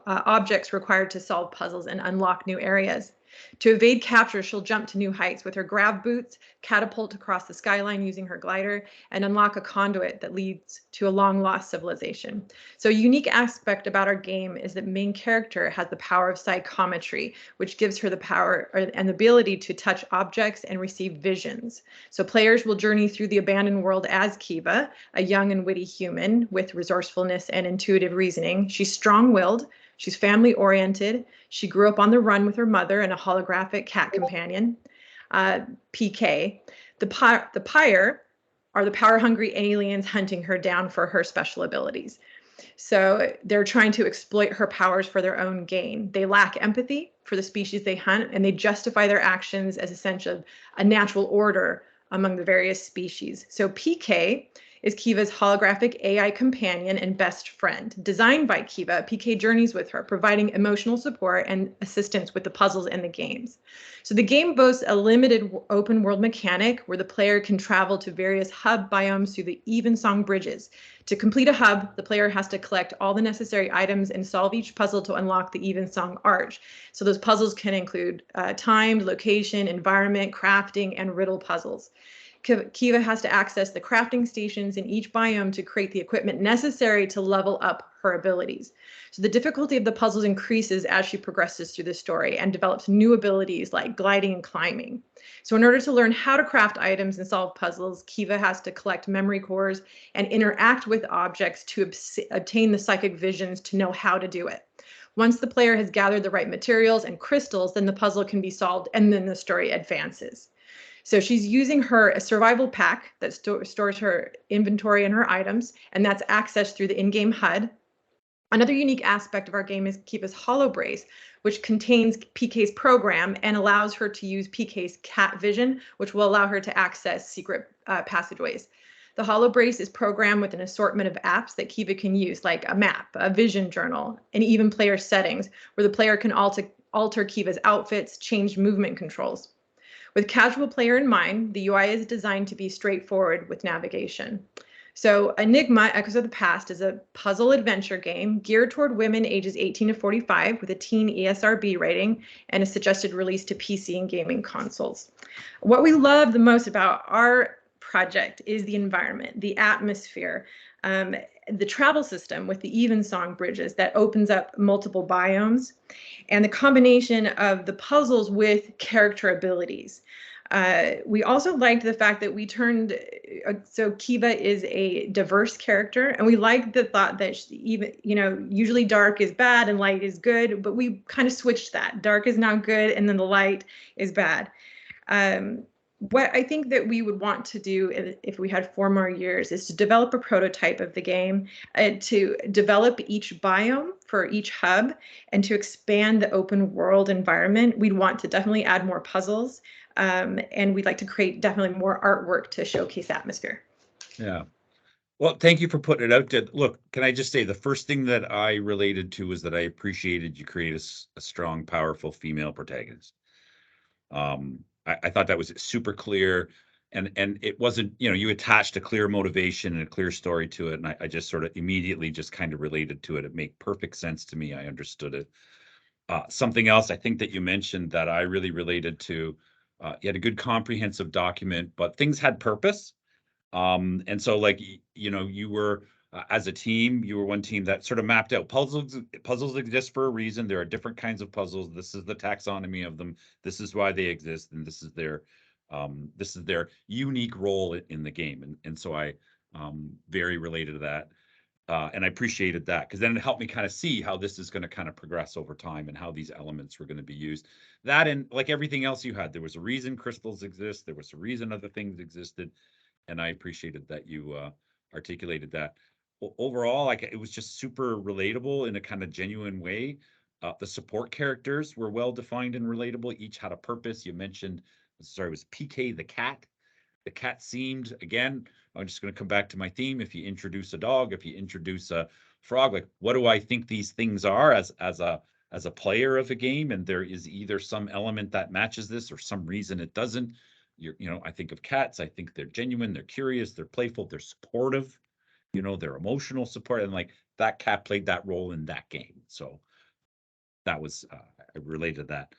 objects required to solve puzzles and unlock new areas. To evade capture, she'll jump to new heights with her grav boots, catapult across the skyline using her glider, and unlock a conduit that leads to a long-lost civilization. So a unique aspect about our game is that main character has the power of psychometry, which gives her the power and the ability to touch objects and receive visions. So players will journey through the abandoned world as Kiva, a young and witty human with resourcefulness and intuitive reasoning. She's strong-willed, she's family-oriented, she grew up on the run with her mother and a holographic cat companion, PK. The Pyre are the power-hungry aliens hunting her down for her special abilities. So they're trying to exploit her powers for their own gain. They lack empathy for the species they hunt, and they justify their actions as a sense of a natural order among the various species. So PK is Kiva's holographic AI companion and best friend. Designed by Kiva, PK journeys with her, providing emotional support and assistance with the puzzles and the games. So the game boasts a limited open world mechanic where the player can travel to various hub biomes through the Evensong bridges. To complete a hub, the player has to collect all the necessary items and solve each puzzle to unlock the Evensong Arch. So those puzzles can include time, location, environment, crafting, and riddle puzzles. Kiva has to access the crafting stations in each biome to create the equipment necessary to level up her abilities. So the difficulty of the puzzles increases as she progresses through the story and develops new abilities like gliding and climbing. So in order to learn how to craft items and solve puzzles, Kiva has to collect memory cores and interact with objects to obtain the psychic visions to know how to do it. Once the player has gathered the right materials and crystals, then the puzzle can be solved and then the story advances. So she's using her survival pack that stores her inventory and her items, and that's accessed through the in-game HUD. Another unique aspect of our game is Kiva's Holo Brace, which contains PK's program and allows her to use PK's cat vision, which will allow her to access secret passageways. The Holo Brace is programmed with an assortment of apps that Kiva can use, like a map, a vision journal, and even player settings, where the player can alter Kiva's outfits, change movement controls. With casual player in mind, the UI is designed to be straightforward with navigation. So Enigma, Echoes of the Past is a puzzle adventure game geared toward women ages 18 to 45 with a teen ESRB rating and a suggested release to PC and gaming consoles. What we love the most about our project is the environment, the atmosphere, the travel system with the Evensong bridges that opens up multiple biomes, and the combination of the puzzles with character abilities. We also liked the fact that we turned, so Kiva is a diverse character, and we liked the thought that usually dark is bad and light is good, but we kind of switched that. Dark is now good, and then the light is bad. What I think that we would want to do if we had 4 more years is to develop a prototype of the game, to develop each biome for each hub, and to expand the open world environment. We'd want to definitely add more puzzles, and we'd like to create definitely more artwork to showcase atmosphere. Yeah. Well, thank you for putting it out there. Look, can I just say the first thing that I related to was that I appreciated you create a strong, powerful female protagonist. I thought that was super clear, and it wasn't, you attached a clear motivation and a clear story to it, and I just sort of immediately just kind of related to it. It made perfect sense to me. I understood it. Something else I think that you mentioned that I really related to, you had a good comprehensive document, but things had purpose. And so like, you were, as a team, you were one team that sort of mapped out puzzles exist for a reason. There are different kinds of puzzles. This is the taxonomy of them. This is why they exist. And this is their unique role in the game. And so I very related to that. And I appreciated that because then it helped me kind of see how this is going to kind of progress over time and how these elements were going to be used. That, and like everything else you had, there was a reason crystals exist. There was a reason other things existed. And I appreciated that you articulated that. Overall, like, it was just super relatable in a kind of genuine way. The support characters were well defined and relatable. Each had a purpose. You mentioned, sorry, it was PK the cat. The cat seemed, again, I'm just going to come back to my theme. If you introduce a dog, if you introduce a frog, like, what do I think these things are as a player of a game? And there is either some element that matches this or some reason it doesn't. I think of cats. I think they're genuine, they're curious, they're playful, they're supportive, they're emotional support. And like, that cat played that role in that game. So that was, I related to that.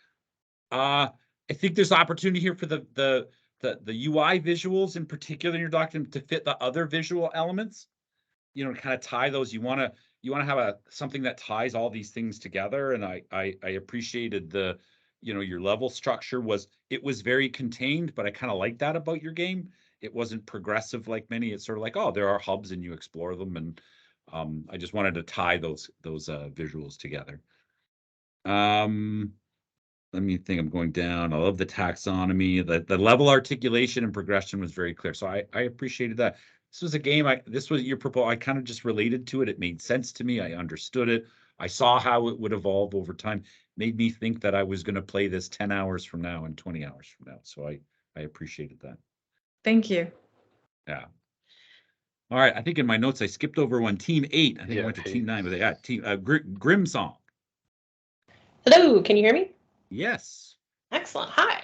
I think there's opportunity here for the UI visuals in particular in your document to fit the other visual elements. You know, kind of tie those. You want to have something that ties all these things together. And I appreciated the, you know, your level structure was very contained, but I kind of like that about your game. It wasn't progressive like many. It's sort of like, oh, there are hubs and you explore them. And I just wanted to tie those visuals together. Let me think. I'm going down. I love the taxonomy. The level articulation and progression was very clear. So I appreciated that. This was a game. This was your proposal. I kind of just related to it. It made sense to me. I understood it. I saw how it would evolve over time. Made me think that I was going to play this 10 hours from now and 20 hours from now. So I appreciated that. Thank you. Yeah. All right. I think in my notes I skipped over one. Team 8. I think I went to Team 9, but they got Team Grimsong. Hello, can you hear me? Yes. Excellent. Hi.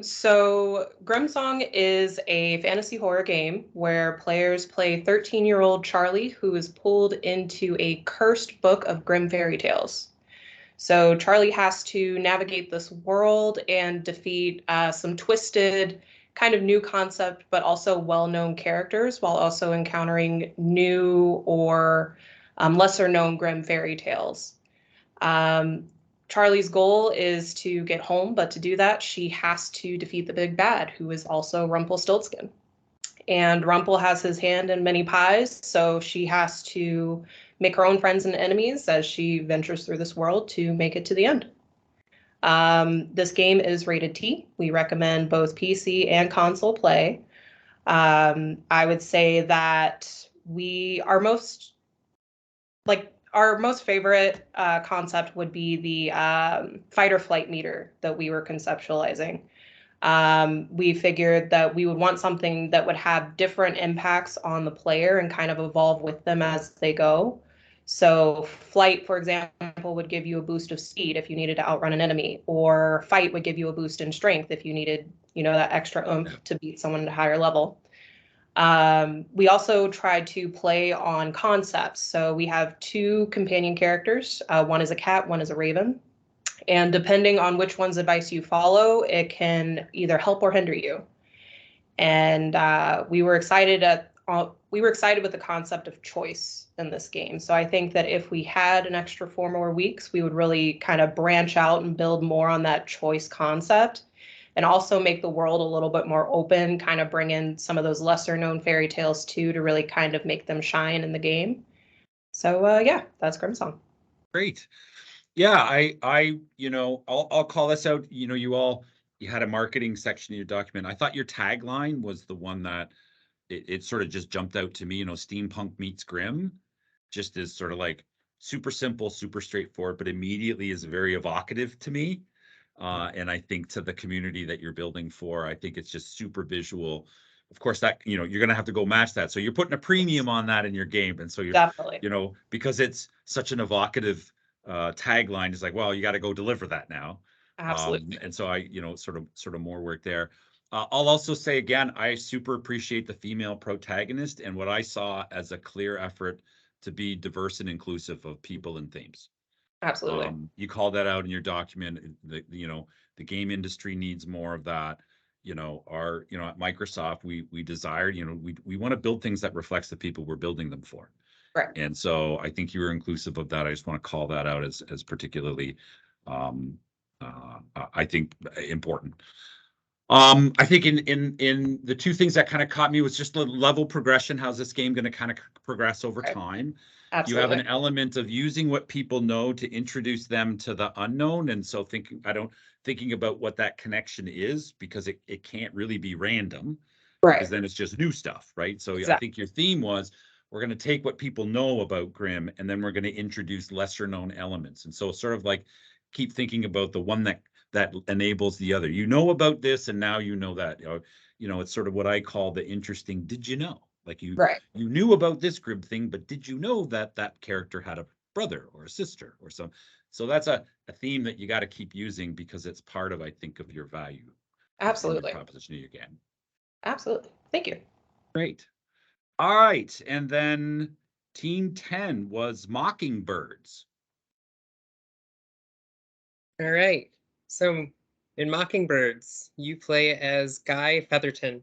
So Grimsong is a fantasy horror game where players play 13-year-old Charlie, who is pulled into a cursed book of grim fairy tales. So Charlie has to navigate this world and defeat some twisted, kind of new concept, but also well-known characters, while also encountering new or lesser-known grim fairy tales. Charlie's goal is to get home, but to do that, she has to defeat the big bad, who is also Rumpelstiltskin. And Rumpel has his hand in many pies, so she has to make her own friends and enemies as she ventures through this world to make it to the end. This game is rated T. We recommend both PC and console play. I would say that our most favorite concept would be the fight or flight meter that we were conceptualizing. We figured that we would want something that would have different impacts on the player and kind of evolve with them as they go. So flight, for example, would give you a boost of speed if you needed to outrun an enemy, or fight would give you a boost in strength if you needed, that extra oomph to beat someone at a higher level. We also tried to play on concepts. So we have 2 companion characters. One is a cat, one is a raven. And depending on which one's advice you follow, it can either help or hinder you. And we were excited with the concept of choice in this game. So I think that if we had an extra 4 more weeks, we would really kind of branch out and build more on that choice concept, and also make the world a little bit more open, kind of bring in some of those lesser known fairy tales too, to really kind of make them shine in the game. So yeah, that's Grimsong. Great. Yeah, I'll call this out. You had a marketing section in your document. I thought your tagline was the one that it sort of just jumped out to me. Steampunk meets grim, just is sort of like super simple, super straightforward, but immediately is very evocative to me. And I think to the community that you're building for, I think it's just super visual. Of course, that you're going to have to go match that. So you're putting a premium on that in your game, and so you're definitely, because it's such an evocative tagline. It's like, well, you got to go deliver that now. Absolutely. And so I, sort of more work there. I'll also say again, I super appreciate the female protagonist and what I saw as a clear effort to be diverse and inclusive of people and themes. Absolutely. You call that out in your document. The game industry needs more of that. At Microsoft, we desired, we want to build things that reflects the people we're building them for. Right. And so I think you were inclusive of that. I just want to call that out as particularly, I think, important. I think in the 2 things that kind of caught me was just the level progression. How's this game going to kind of progress over time? Absolutely. You have an element of using what people know to introduce them to the unknown. And so thinking about what that connection is, because it can't really be random, right? Because then it's just new stuff, right? So exactly. I think your theme was, we're going to take what people know about Grim, and then we're going to introduce lesser known elements. And so sort of like keep thinking about the one that enables the other. You know about this, and now you know that. It's sort of what I call the interesting did you know? Like you knew about this Grim thing, but did you know that that character had a brother or a sister or some? So that's a theme that you got to keep using, because it's part of, I think, of your value. Absolutely. Your proposition of your game. Absolutely. Thank you. Great. All right. And then Team 10 was Mockingbirds. All right. So in Mockingbirds, you play as Guy Featherton,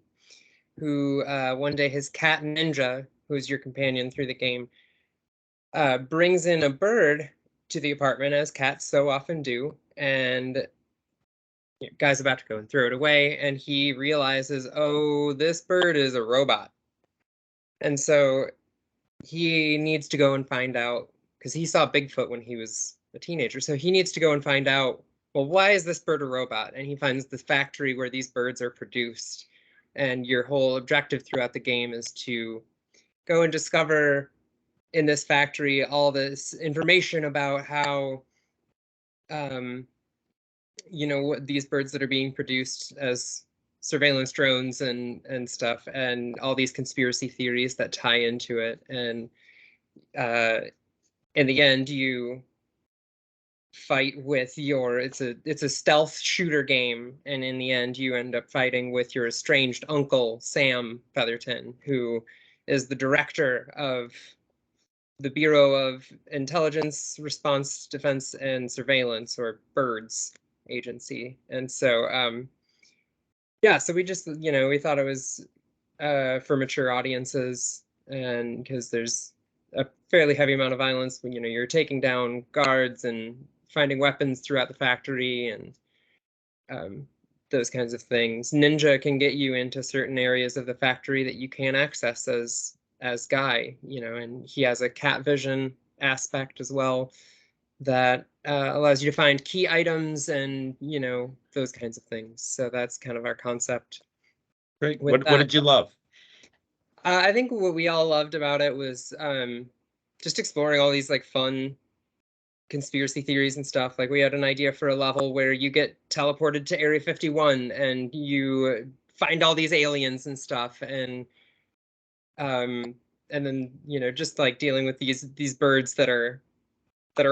who one day his cat Ninja, who's your companion through the game, brings in a bird to the apartment, as cats so often do, and Guy's about to go and throw it away, and he realizes, oh, this bird is a robot. And so he needs to go and find out, because he saw Bigfoot when he was a teenager. So he needs to go and find out, well, why is this bird a robot? And he finds the factory where these birds are produced. And your whole objective throughout the game is to go and discover in this factory all this information about how, these birds that are being produced as surveillance drones and stuff, and all these conspiracy theories that tie into it. And in the end, you fight with it's a stealth shooter game, and in the end, you end up fighting with your estranged uncle Sam Featherton, who is the director of the Bureau of Intelligence, Response, Defense, and Surveillance, or BIRDS agency. And so so we just we thought it was for mature audiences, and because there's a fairly heavy amount of violence when you're taking down guards and finding weapons throughout the factory, and those kinds of things. Ninja can get you into certain areas of the factory that you can't access as Guy, and he has a cat vision aspect as well that allows you to find key items and those kinds of things. So that's kind of our concept. Great. What did you love? I think what we all loved about it was just exploring all these like fun conspiracy theories and stuff. Like we had an idea for a level where you get teleported to Area 51 and you find all these aliens and stuff, and then just like dealing with these birds that are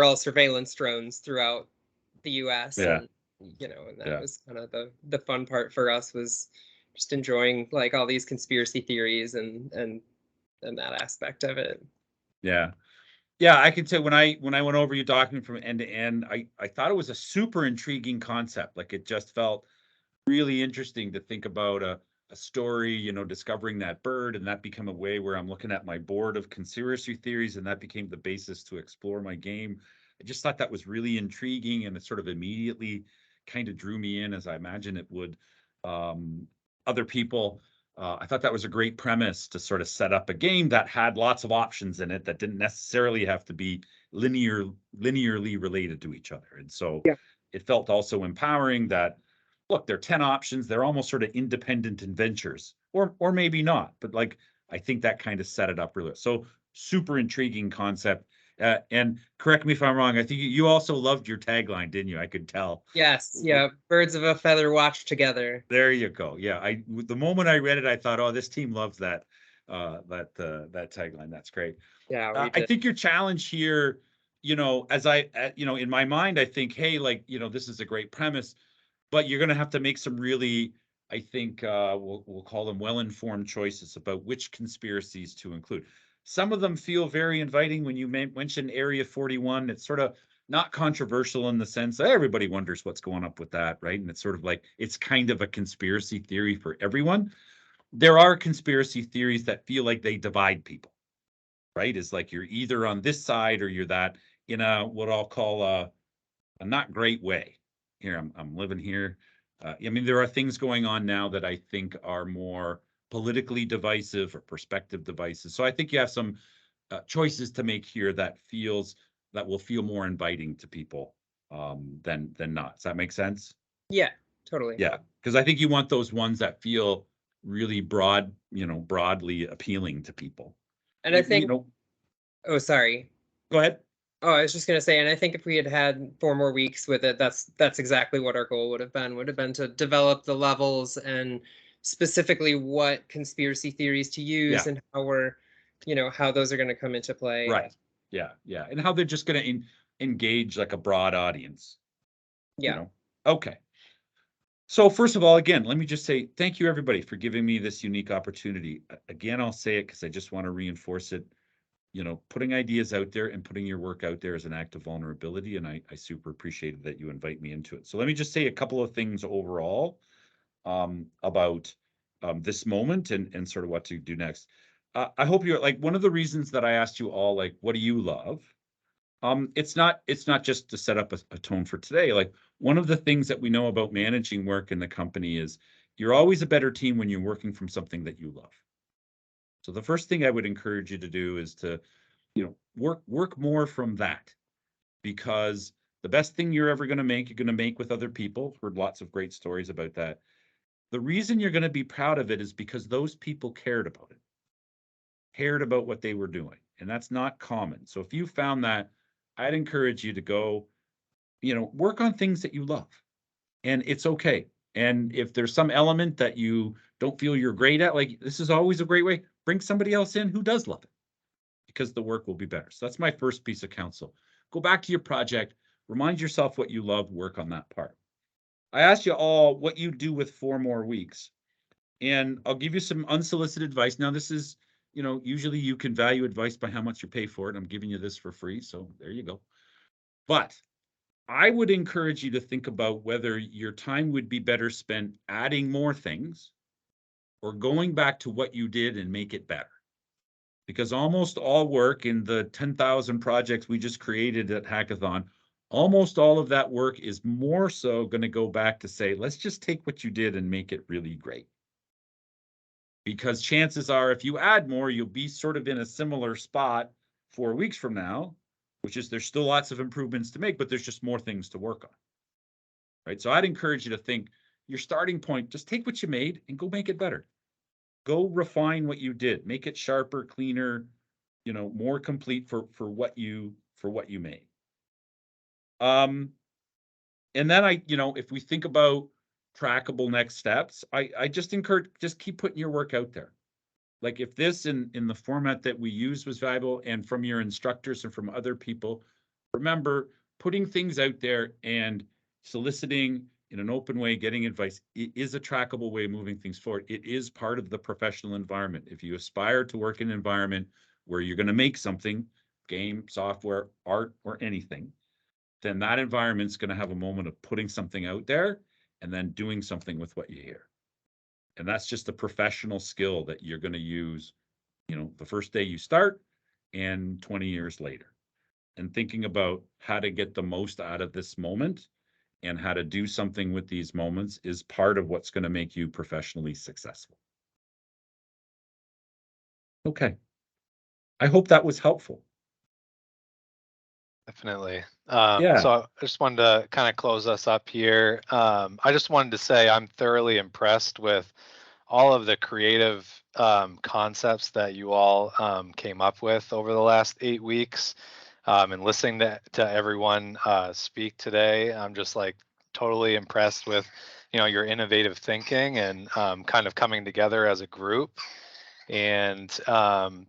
all surveillance drones throughout the US. Yeah. And that was kind of the fun part for us, was just enjoying like all these conspiracy theories and that aspect of it. Yeah. Yeah, I could say when I went over you document from end to end, I thought it was a super intriguing concept. Like it just felt really interesting to think about a story, discovering that bird, and that became a way where I'm looking at my board of conspiracy theories, and that became the basis to explore my game. I just thought that was really intriguing, and it sort of immediately kind of drew me in, as I imagine it would other people. I thought that was a great premise to sort of set up a game that had lots of options in it that didn't necessarily have to be linearly related to each other. And so it felt also empowering that, look, there are 10 options. They're almost sort of independent adventures, or maybe not. But like, I think that kind of set it up really. So super intriguing concept. And correct me if I'm wrong, I think you also loved your tagline, didn't you? I could tell. Yes. Yeah. Birds of a feather watch together. There you go. Yeah. The moment I read it, I thought, oh, this team loves that tagline. That's great. Yeah. I think your challenge here, as in my mind, I think, hey, like, this is a great premise, but you're going to have to make some really, I think, we'll call them well-informed choices about which conspiracies to include. Some of them feel very inviting. When you mention Area 41, it's sort of not controversial in the sense that everybody wonders what's going up with that, right? And it's sort of like, it's kind of a conspiracy theory for everyone. There are conspiracy theories that feel like they divide people, right? It's like you're either on this side or you're that, in what I'll call a not great way. Here, I'm living here. There are things going on now that I think are more politically divisive or perspective divisive. So I think you have some choices to make here that will feel more inviting to people than not. Does that make sense? Yeah, totally. Yeah, because I think you want those ones that feel really broadly appealing to people. And I think, oh, sorry. Go ahead. Oh, I was just going to say, and I think if we had 4 more weeks with it, that's exactly what our goal would have been to develop the levels and specifically what conspiracy theories to use and how those are going to come into play. Right. Yeah. And how they're just going to engage like a broad audience. Yeah. Okay. So first of all, again, let me just say thank you, everybody, for giving me this unique opportunity. Again, I'll say it because I just want to reinforce it. putting ideas out there and putting your work out there is an act of vulnerability. And I super appreciated that you invite me into it. So let me just say a couple of things overall about this moment and sort of what to do next. I hope you're like, one of the reasons that I asked you all, like, what do you love? It's not just to set up a tone for today. Like, one of the things that we know about managing work in the company is you're always a better team when you're working from something that you love. So the first thing I would encourage you to do is to, work more from that, because the best thing you're ever going to make, you're going to make with other people. Heard lots of great stories about that. The reason you're going to be proud of it is because those people cared about it, cared about what they were doing. And that's not common. So if you found that, I'd encourage you to go, work on things that you love, and it's okay. And if there's some element that you don't feel you're great at, like, this is always a great way, bring somebody else in who does love it, because the work will be better. So that's my first piece of counsel. Go back to your project, remind yourself what you love, work on that part. I asked you all what you do with 4 more weeks, and I'll give you some unsolicited advice. Now, this is, usually you can value advice by how much you pay for it. I'm giving you this for free, so there you go. But I would encourage you to think about whether your time would be better spent adding more things or going back to what you did and make it better. Because almost all work in the 10,000 projects we just created at Hackathon, almost all of that work is more so going to go back to say, let's just take what you did and make it really great. Because chances are, if you add more, you'll be sort of in a similar spot 4 weeks from now, which is there's still lots of improvements to make, but there's just more things to work on. Right? So I'd encourage you to think your starting point, just take what you made and go make it better. Go refine what you did, make it sharper, cleaner, more complete for what you made. And then if we think about trackable next steps, I just encourage, just keep putting your work out there. Like, if this in the format that we use was valuable, and from your instructors and from other people, remember, putting things out there and soliciting in an open way, getting advice, it is a trackable way of moving things forward. It is part of the professional environment. If you aspire to work in an environment where you're going to make something, game, software, art, or anything, then that environment's going to have a moment of putting something out there and then doing something with what you hear. And that's just a professional skill that you're going to use, the first day you start and 20 years later. And thinking about how to get the most out of this moment and how to do something with these moments is part of what's going to make you professionally successful. Okay. I hope that was helpful. Definitely. Yeah. So I just wanted to kind of close us up here. I just wanted to say I'm thoroughly impressed with all of the creative concepts that you all came up with over the last 8 weeks. And listening to everyone speak today, I'm just like totally impressed with, your innovative thinking and kind of coming together as a group. And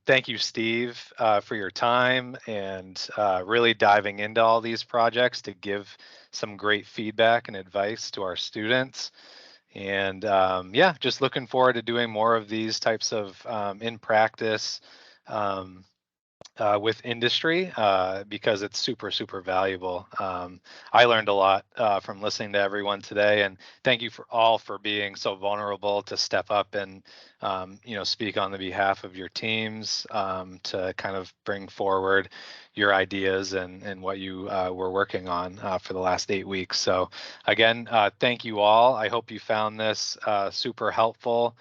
thank you, Steve, for your time and really diving into all these projects to give some great feedback and advice to our students. And just looking forward to doing more of these types of in practice with industry because it's super, super valuable. I learned a lot from listening to everyone today, and thank you for being so vulnerable to step up and speak on the behalf of your teams to kind of bring forward your ideas and what you were working on for the last 8 weeks. So again, thank you all. I hope you found this super helpful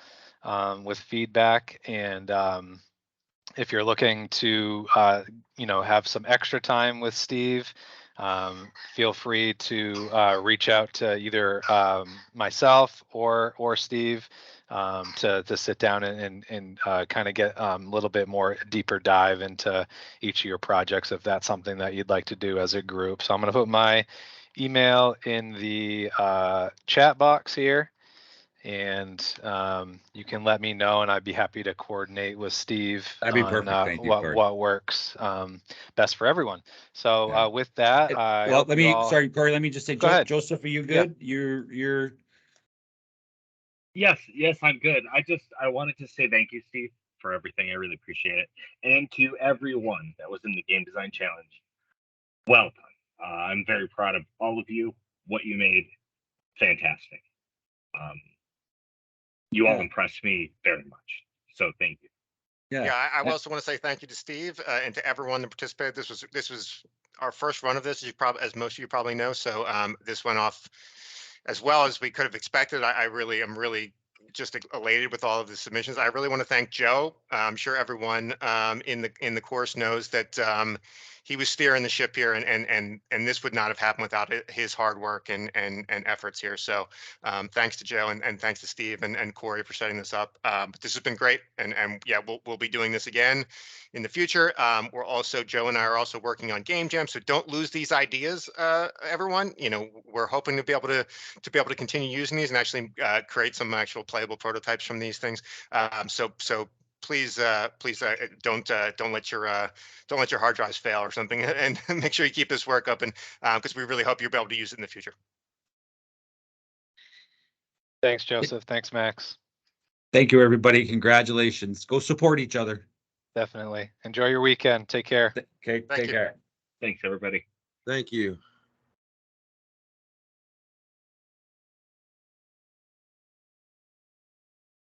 with feedback, and if you're looking to have some extra time with Steve, feel free to reach out to either myself or Steve to sit down and kind of get a little bit more deeper dive into each of your projects if that's something that you'd like to do as a group. So I'm going to put my email in the chat box here. And you can let me know, and I'd be happy to coordinate with Steve That'd be on perfect. Thank you, Corey. what works best for everyone. So Yeah. with that, sorry, Corey, let me just say, Go ahead. Joseph, are you good? You're Yes, I'm good. I wanted to say thank you, Steve, for everything. I really appreciate it. And to everyone that was in the Game Design Challenge, well done. I'm very proud of all of you. What you made, fantastic. You all impressed me very much. So thank you. Yeah, I also want to say thank you to Steve and to everyone that participated. This was our first run of this, as most of you probably know. So this went off as well as we could have expected. I'm really just elated with all of the submissions. I really want to thank Joe. I'm sure everyone in the course knows that he was steering the ship here, and this would not have happened without his hard work and efforts here. So thanks to Joe and thanks to Steve and Corey for setting this up. But this has been great, and yeah, we'll be doing this again in the future. Joe and I are also working on Game Jam, so don't lose these ideas, everyone. You know, we're hoping to be able to continue using these and actually create some actual playable prototypes from these things. So please don't let your hard drives fail or something, and make sure you keep this work up, and because we really hope you'll be able to use it in the future. Thanks, Joseph. Thanks, Max. Thank you, everybody. Congratulations. Go support each other. Definitely. Enjoy your weekend. Take care. Okay, take care. Thanks, everybody. Thank you.